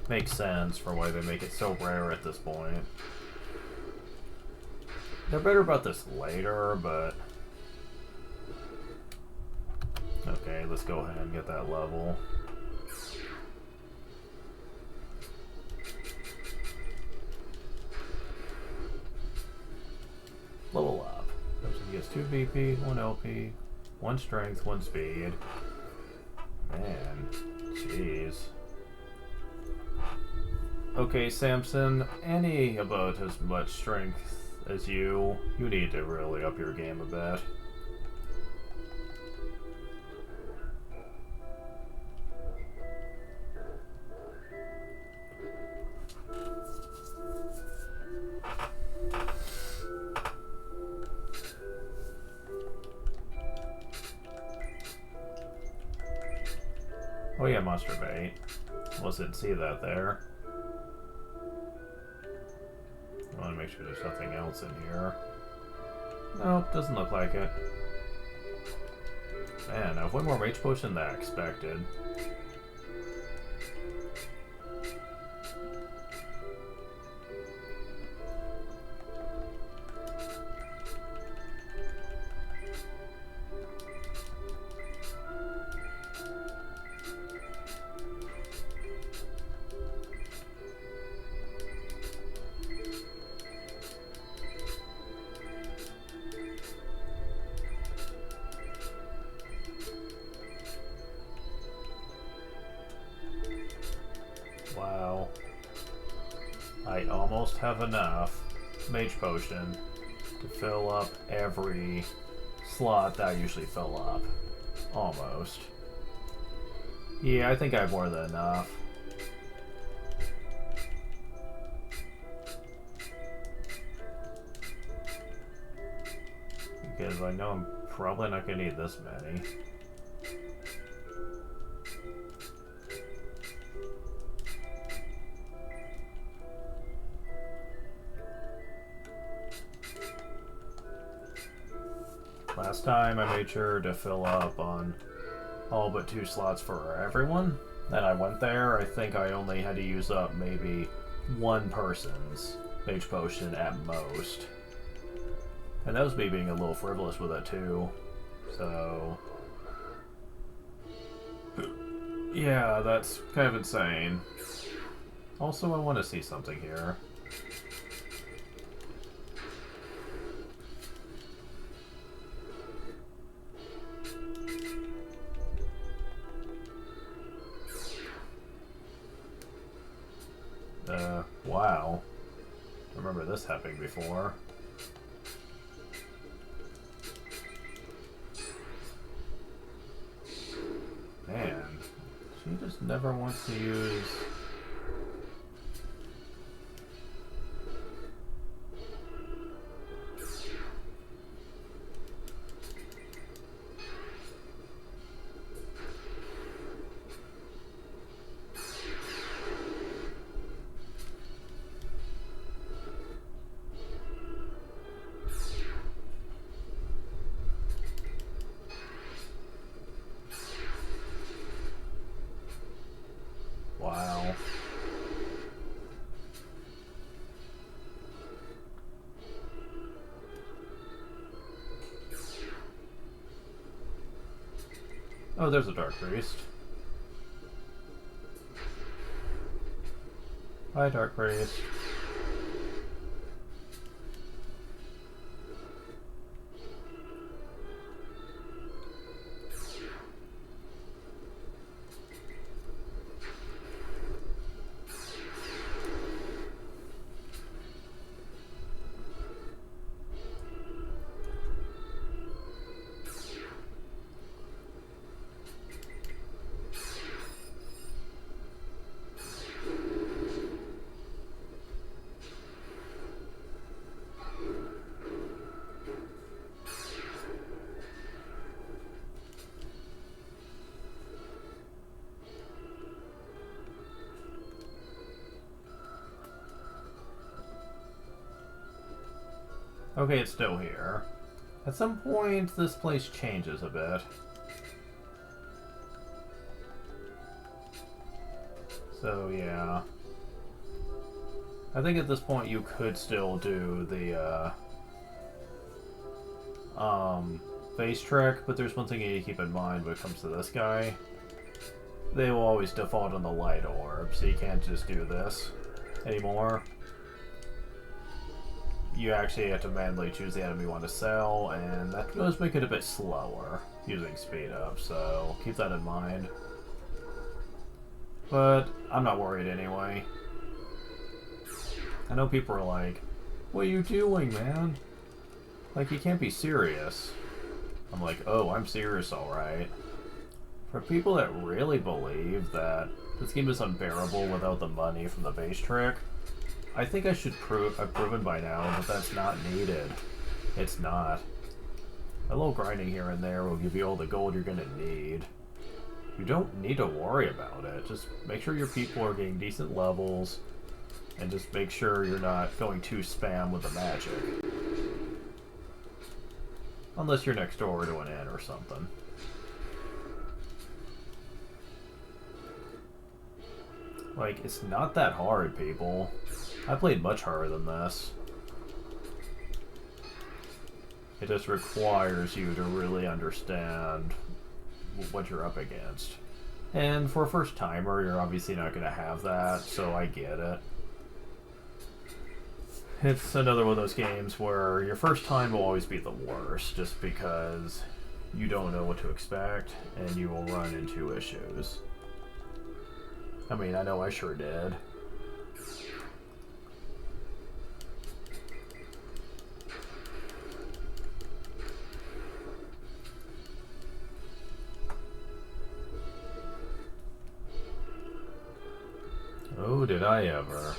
make sense for why they make it so rare at this point. They're better about this later, but... Okay, let's go ahead and get that level. Level up. He gets 2 BP, 1 LP, 1 strength, 1 speed. Man, jeez. Okay, Samson, any about as much strength as you need to really up your game a bit. Oh yeah, monster bait. Wasn't see that there. I want to make sure there's nothing else in here. Nope, doesn't look like it. Man, I have way more Mage Potion than I expected. Wow. I almost have enough Mage Potion to fill up every slot that I usually fill up. Almost. Yeah, I think I have more than enough. Because I know I'm probably not going to need this many. Last time I made sure to fill up on all but 2 slots for everyone. And I went there, I think I only had to use up maybe 1 person's Mage Potion at most. And that was me being a little frivolous with it too. So... yeah, that's kind of insane. Also, I want to see something here. Wow. I remember this happening before. Man, she just never wants to use... Wow. Oh, there's a Dark Priest. Hi, Dark Priest. Okay, it's still here. At some point, this place changes a bit. So, yeah. I think at this point you could still do the, face trick, but there's one thing you need to keep in mind when it comes to this guy. They will always default on the light orb, so you can't just do this anymore. You actually have to manually choose the enemy you want to sell, and that does make it a bit slower using speed up, so keep that in mind. But I'm not worried anyway. I know people are like, what are you doing, man? Like, you can't be serious. I'm like, oh, I'm serious, alright. For people that really believe that this game is unbearable without the money from the base trick, I think I should I've proven by now that that's not needed. It's not. A little grinding here and there will give you all the gold you're gonna need. You don't need to worry about it. Just make sure your people are getting decent levels, and just make sure you're not going too spam with the magic. Unless you're next door to an inn or something. Like, it's not that hard, people. I played much harder than this. It just requires you to really understand what you're up against. And for a first timer, you're obviously not going to have that, so I get it. It's another one of those games where your first time will always be the worst, just because you don't know what to expect, and you will run into issues. I mean, I know I sure did. Oh, did I ever.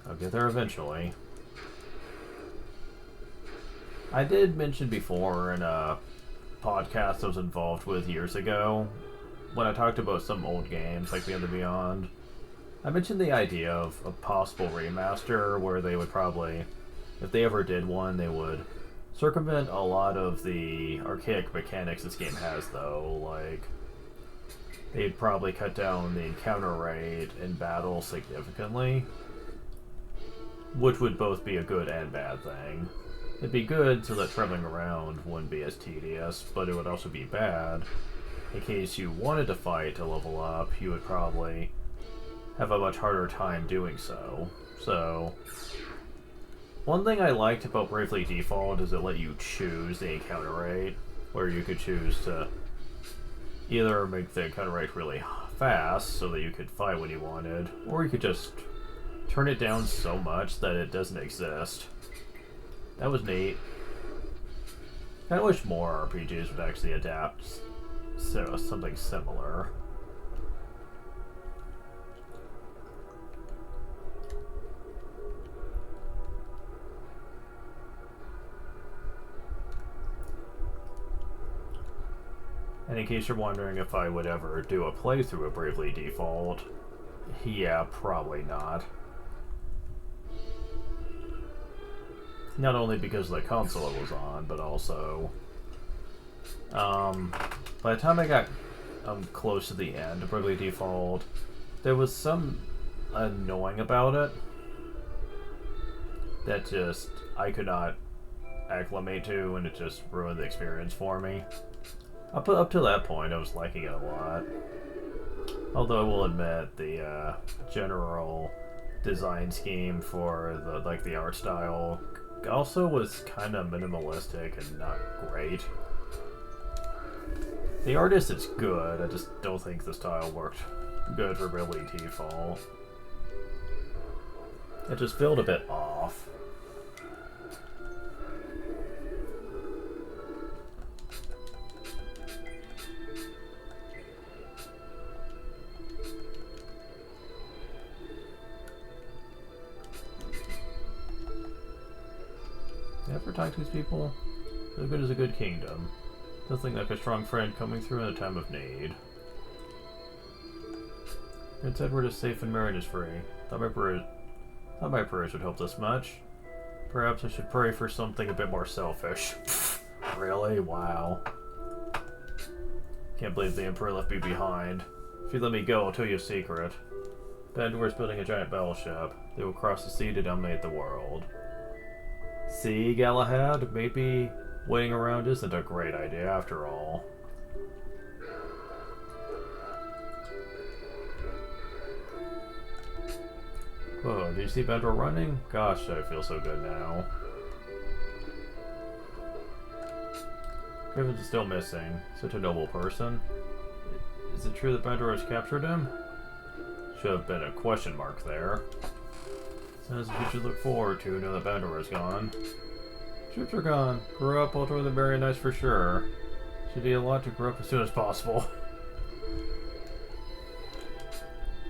I'll get there eventually. I did mention before in a podcast I was involved with years ago, when I talked about some old games like Beyond the Beyond, I mentioned the idea of a possible remaster where they would probably, if they ever did one, they would circumvent a lot of the archaic mechanics this game has, though. Like, they'd probably cut down the encounter rate in battle significantly, which would both be a good and bad thing. It'd be good so that traveling around wouldn't be as tedious, but it would also be bad. In case you wanted to fight to level up, you would probably have a much harder time doing so. So, one thing I liked about Bravely Default is it let you choose the encounter rate, where you could choose to either make the encounter rate really fast so that you could fight when you wanted, or you could just turn it down so much that it doesn't exist. That was neat. I wish more RPGs would actually adapt something similar. And in case you're wondering if I would ever do a playthrough of Bravely Default, yeah, probably not. Not only because the console it was on, but also by the time I got close to the end of Bravely Default, there was some annoying about it that just I could not acclimate to, and it just ruined the experience for me. Up to that point, I was liking it a lot. Although I will admit the general design scheme for the art style also was kind of minimalistic and not great. The artist is good, I just don't think the style worked good for Bravely Default. It just felt a bit off. Ever talk to these people? So good as a good kingdom. Something like a strong friend coming through in a time of need. Prince Edward is safe and Marion is free. Thought my prayers would help this much. Perhaps I should pray for something a bit more selfish. Really? Wow. Can't believe the Emperor left me behind. If you let me go, I'll tell you a secret. Bandore is building a giant battleship. They will cross the sea to dominate the world. See, Galahad? Maybe waiting around isn't a great idea after all. Whoa, do you see Bandore running? Gosh, I feel so good now. Griffins is still missing. Such a noble person. Is it true that Bandore has captured him? Should have been a question mark there. Sounds like we should look forward to now that Bandore is gone. Troops are gone. Grew up, ultra the very nice for sure. Should do a lot to grow up as soon as possible.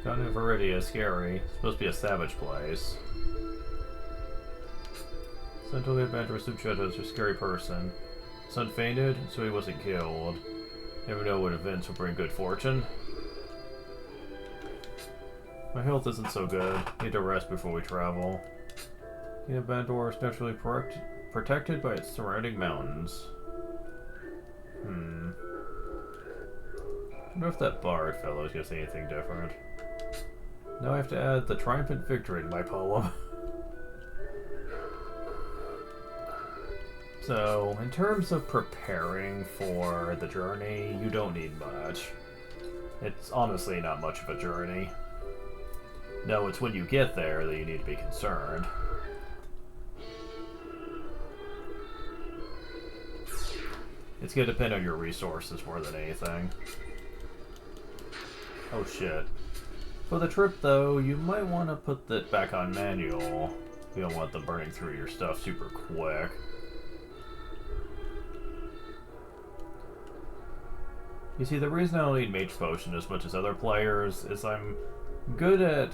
Gone in Viridia is scary. It's supposed to be a savage place. Son told me Bandore Subchetta is a scary person. Son fainted, so he wasn't killed. Never know what events will bring good fortune. My health isn't so good. Need to rest before we travel. Bandore is naturally protected by its surrounding mountains. I wonder if that bard fellow is going to say anything different. Now I have to add the triumphant victory to my poem. So, in terms of preparing for the journey, you don't need much. It's honestly not much of a journey. No, it's when you get there that you need to be concerned. It's going to depend on your resources more than anything. Oh shit. For the trip though, you might want to put that back on manual. You don't want them burning through your stuff super quick. You see, the reason I don't need Mage Potion as much as other players is I'm good at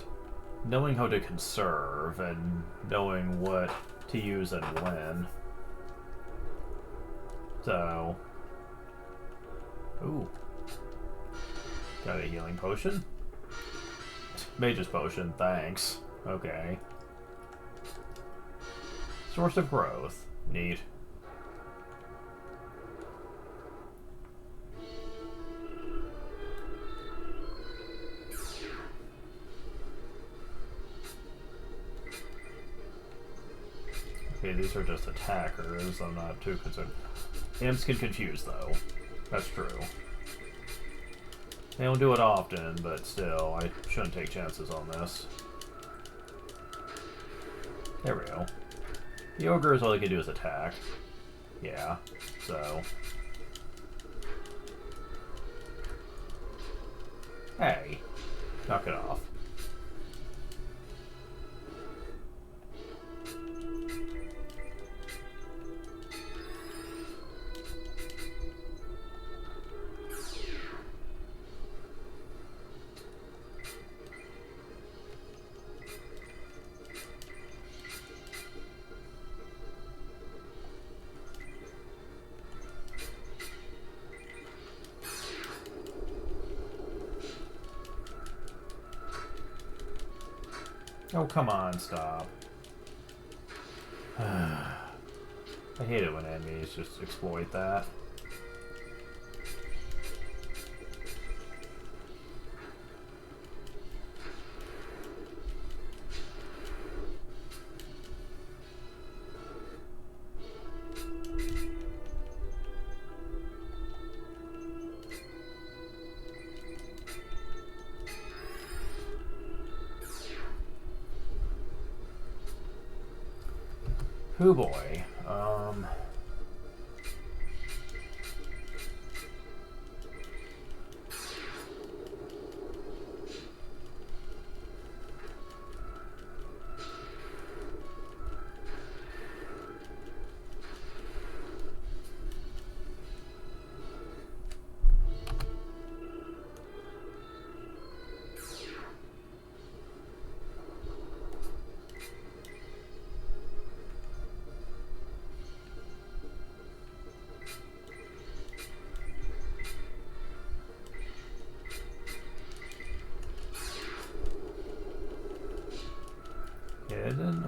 knowing how to conserve and knowing what to use and when. So... Ooh. Got a healing potion? Mage's Potion, thanks. Okay. Source of growth. Neat. Okay, these are just attackers. I'm not too concerned. Imps can confuse, though. That's true. They don't do it often, but still, I shouldn't take chances on this. There we go. The ogres, all they can do is attack. Yeah, so... Hey, knock it off. Oh, come on, stop. I hate it when enemies just exploit that. Oh boy.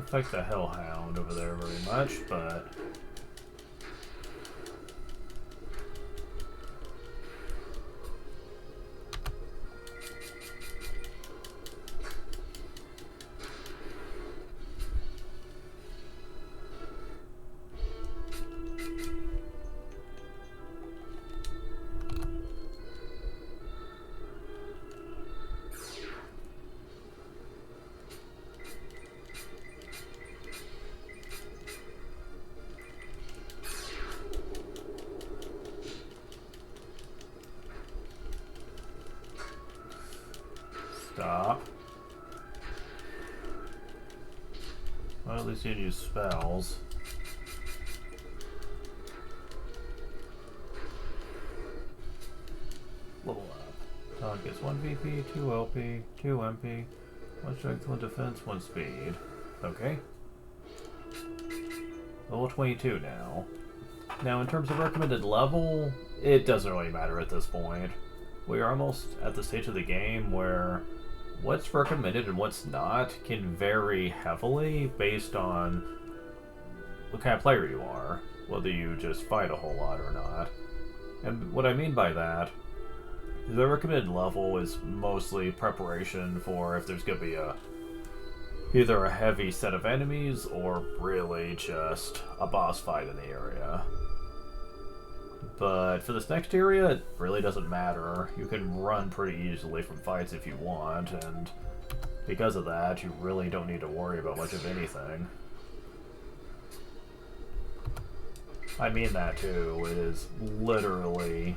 affect the Hellhound over there very much, but... Stop. Well, at least you use spells. Level up. Talon gets 1 VP, 2 LP, 2 MP, 1 strength, 1 defense, 1 speed. Okay. Level 22 now. Now, in terms of recommended level, it doesn't really matter at this point. We are almost at the stage of the game where what's recommended and what's not can vary heavily based on what kind of player you are, whether you just fight a whole lot or not. And what I mean by that, the recommended level is mostly preparation for if there's going to be either a heavy set of enemies or really just a boss fight in the area. But for this next area, it really doesn't matter. You can run pretty easily from fights if you want, and because of that, you really don't need to worry about much of anything. I mean that too. It is literally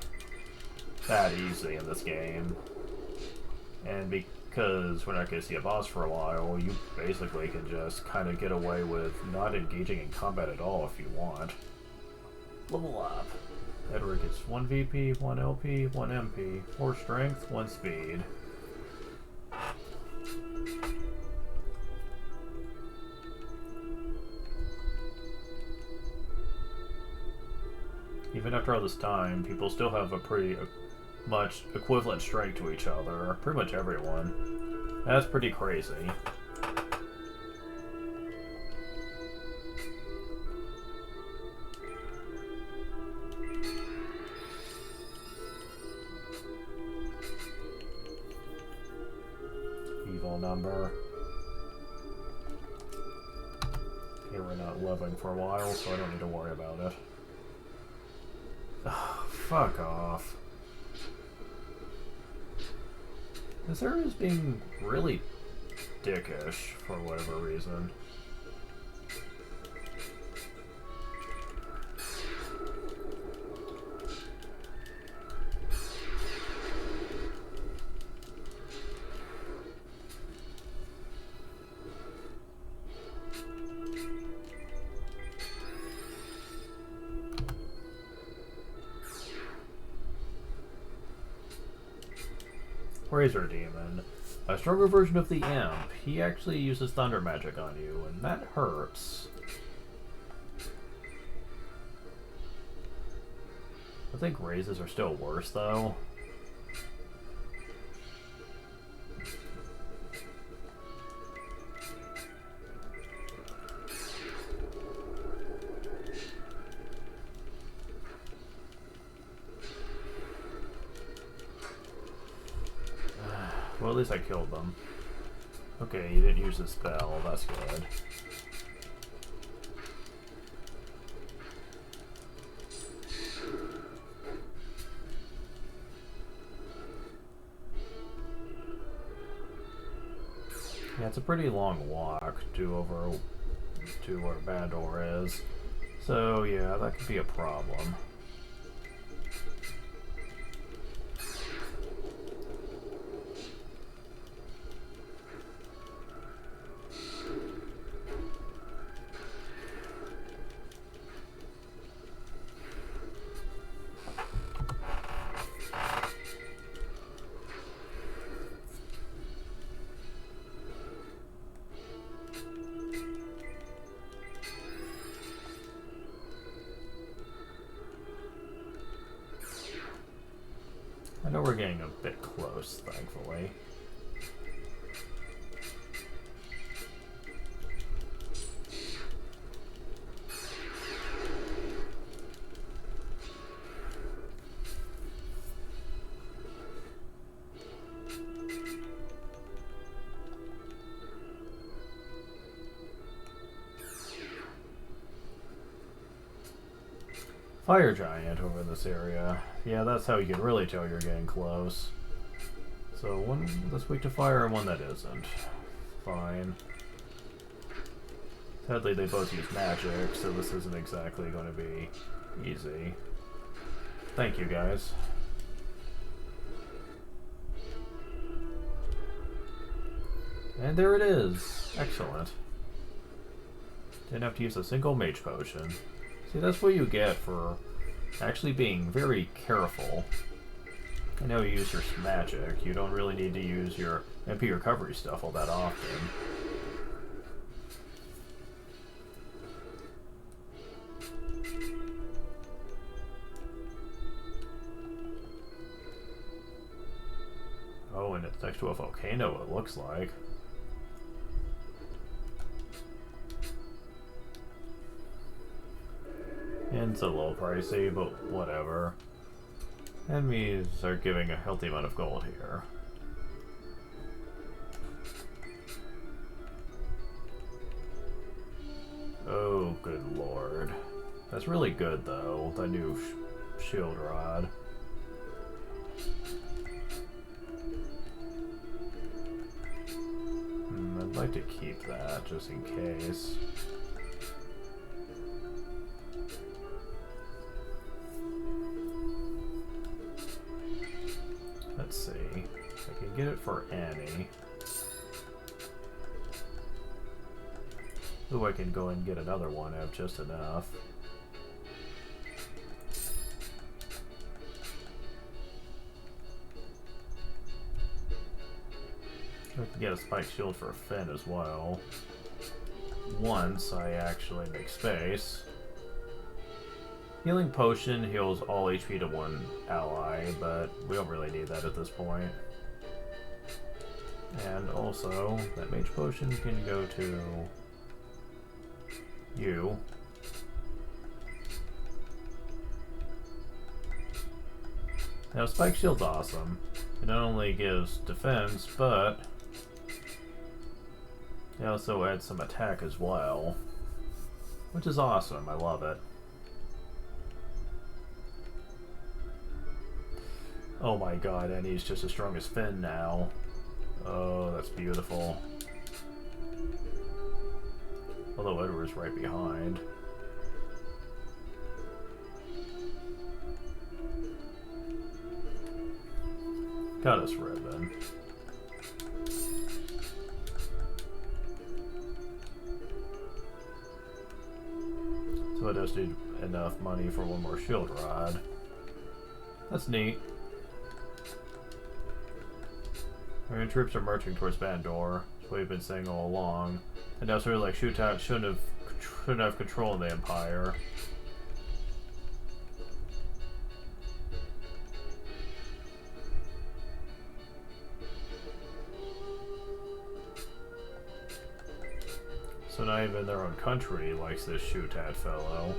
that easy in this game. And because we're not going to see a boss for a while, you basically can just kind of get away with not engaging in combat at all if you want. Level up. Edward gets 1 VP, 1 LP, 1 MP, 4 strength, 1 speed. Even after all this time, people still have a pretty much equivalent strength to each other. Pretty much everyone. That's pretty crazy. Number. Okay, we're not living for a while, so I don't need to worry about it. Ugh, fuck off. This area is being really dickish for whatever reason. Razor Demon, a stronger version of the Imp. He actually uses thunder magic on you, and that hurts. I think raises are still worse, though. Well, at least I killed them. Okay, you didn't use the spell. That's good. Yeah, it's a pretty long walk to where Bandore is. So, yeah, that could be a problem. I know we're getting a bit close, thankfully. fire giant over in this area. Yeah, that's how you can really tell you're getting close. So one that's weak to fire and one that isn't. Fine. Sadly, they both use magic, so this isn't exactly going to be easy. Thank you, guys. And there it is. Excellent. Didn't have to use a single mage potion. See, that's what you get for actually being very careful. I know you use your magic. You don't really need to use your MP recovery stuff all that often. Oh, and it's next to a volcano, it looks like. And it's a little pricey, but whatever. Enemies are giving a healthy amount of gold here. Oh, good lord. That's really good, though, the new shield rod. I'd like to keep that, just in case. Let's see. I can get it for Annie. Ooh, I can go and get another one. I have just enough. I can get a spike shield for Finn as well. Once I actually make space. Healing potion heals all HP to one ally, but we don't really need that at this point. And also, that mage potion can go to you. Now, Spike Shield's awesome. It not only gives defense, but it also adds some attack as well. Which is awesome, I love it. Oh my god, and he's just as strong as Finn now. Oh, that's beautiful. Although Edward's right behind. Got us ribbon. So I just need enough money for one more shield rod. That's neat. Marion troops are marching towards Bandore. That's what we've been saying all along. And now sort of like Shootout shouldn't have control of the Empire. So not even their own country likes this Shootat fellow.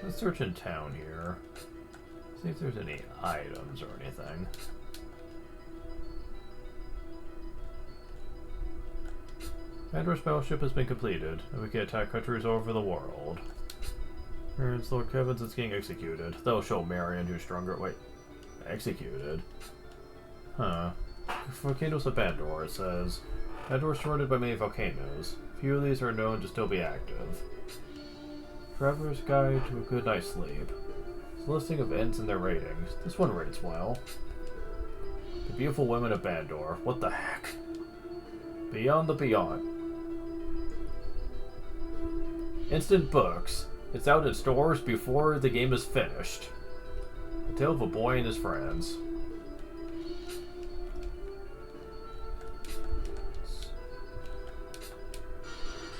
Let's search in town here. See if there's any items or anything. Bandore's battleship has been completed, and we can attack countries all over the world. Marion's Lord Kevin's is getting executed. They'll show Marion who's stronger. Wait, executed? Huh. Volcanoes of Bandore, it says. Bandore is surrounded by many volcanoes. Few of these are known to still be active. Traveler's Guide to a Good Night's Sleep. It's a listing of inns and their ratings. This one rates well. The Beautiful Women of Bandore. What the heck? Beyond the Beyond. Instant books. It's out in stores before the game is finished. A Tale of a Boy and His Friends.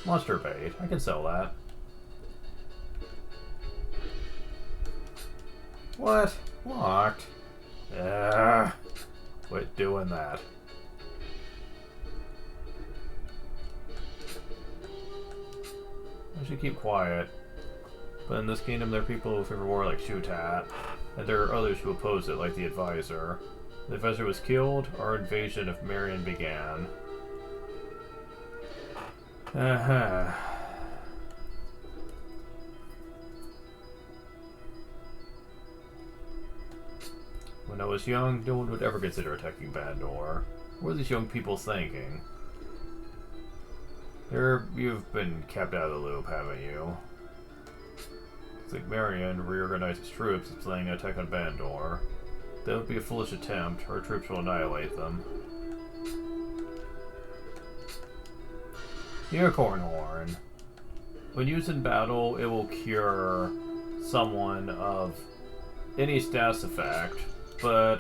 Monster bait. I can sell that. What? Locked. Quit doing that. I should keep quiet. But in this kingdom, there are people who favor war like Shootat, and there are others who oppose it, like the Advisor. The Advisor was killed, our invasion of Marion began. Uh-huh. When I was young, no one would ever consider attacking Bandore. What are these young people thinking? You've been kept out of the loop, haven't you? It's like Marion reorganized his troops and planning an attack on Bandore. That would be a foolish attempt. Our troops will annihilate them. Unicorn Horn. When used in battle, it will cure someone of any status effect, but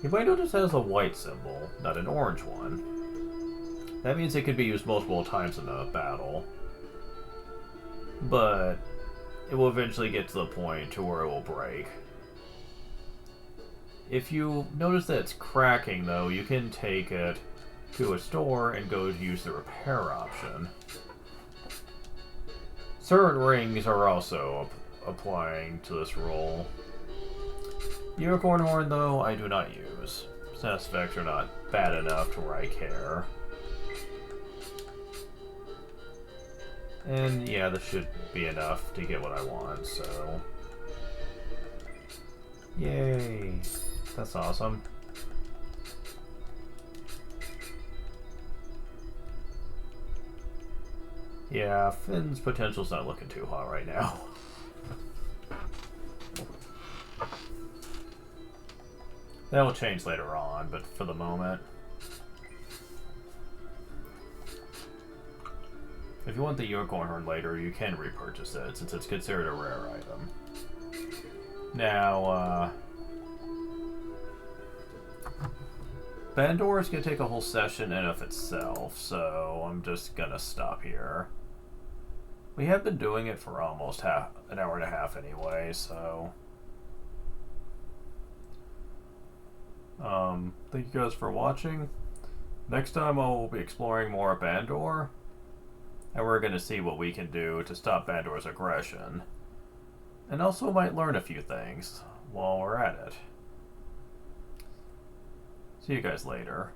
you might notice it has a white symbol, not an orange one. That means it could be used multiple times in a battle, but it will eventually get to the point to where it will break. If you notice that it's cracking, though, you can take it to a store and go to use the repair option. Certain rings are also applying to this role. Unicorn Horn, though, I do not use. Status effects are not bad enough to where I care. And yeah, this should be enough to get what I want, so... Yay! That's awesome. Yeah, Finn's potential's not looking too hot right now. That will change later on, but for the moment... If you want the Unicorn Horn later, you can repurchase it, since it's considered a rare item. Now, Bandore is going to take a whole session in of itself, so I'm just going to stop here. We have been doing it for almost an hour and a half anyway, so... thank you guys for watching. Next time I'll be exploring more of Bandore, and we're going to see what we can do to stop Bandore's aggression. And also might learn a few things while we're at it. See you guys later.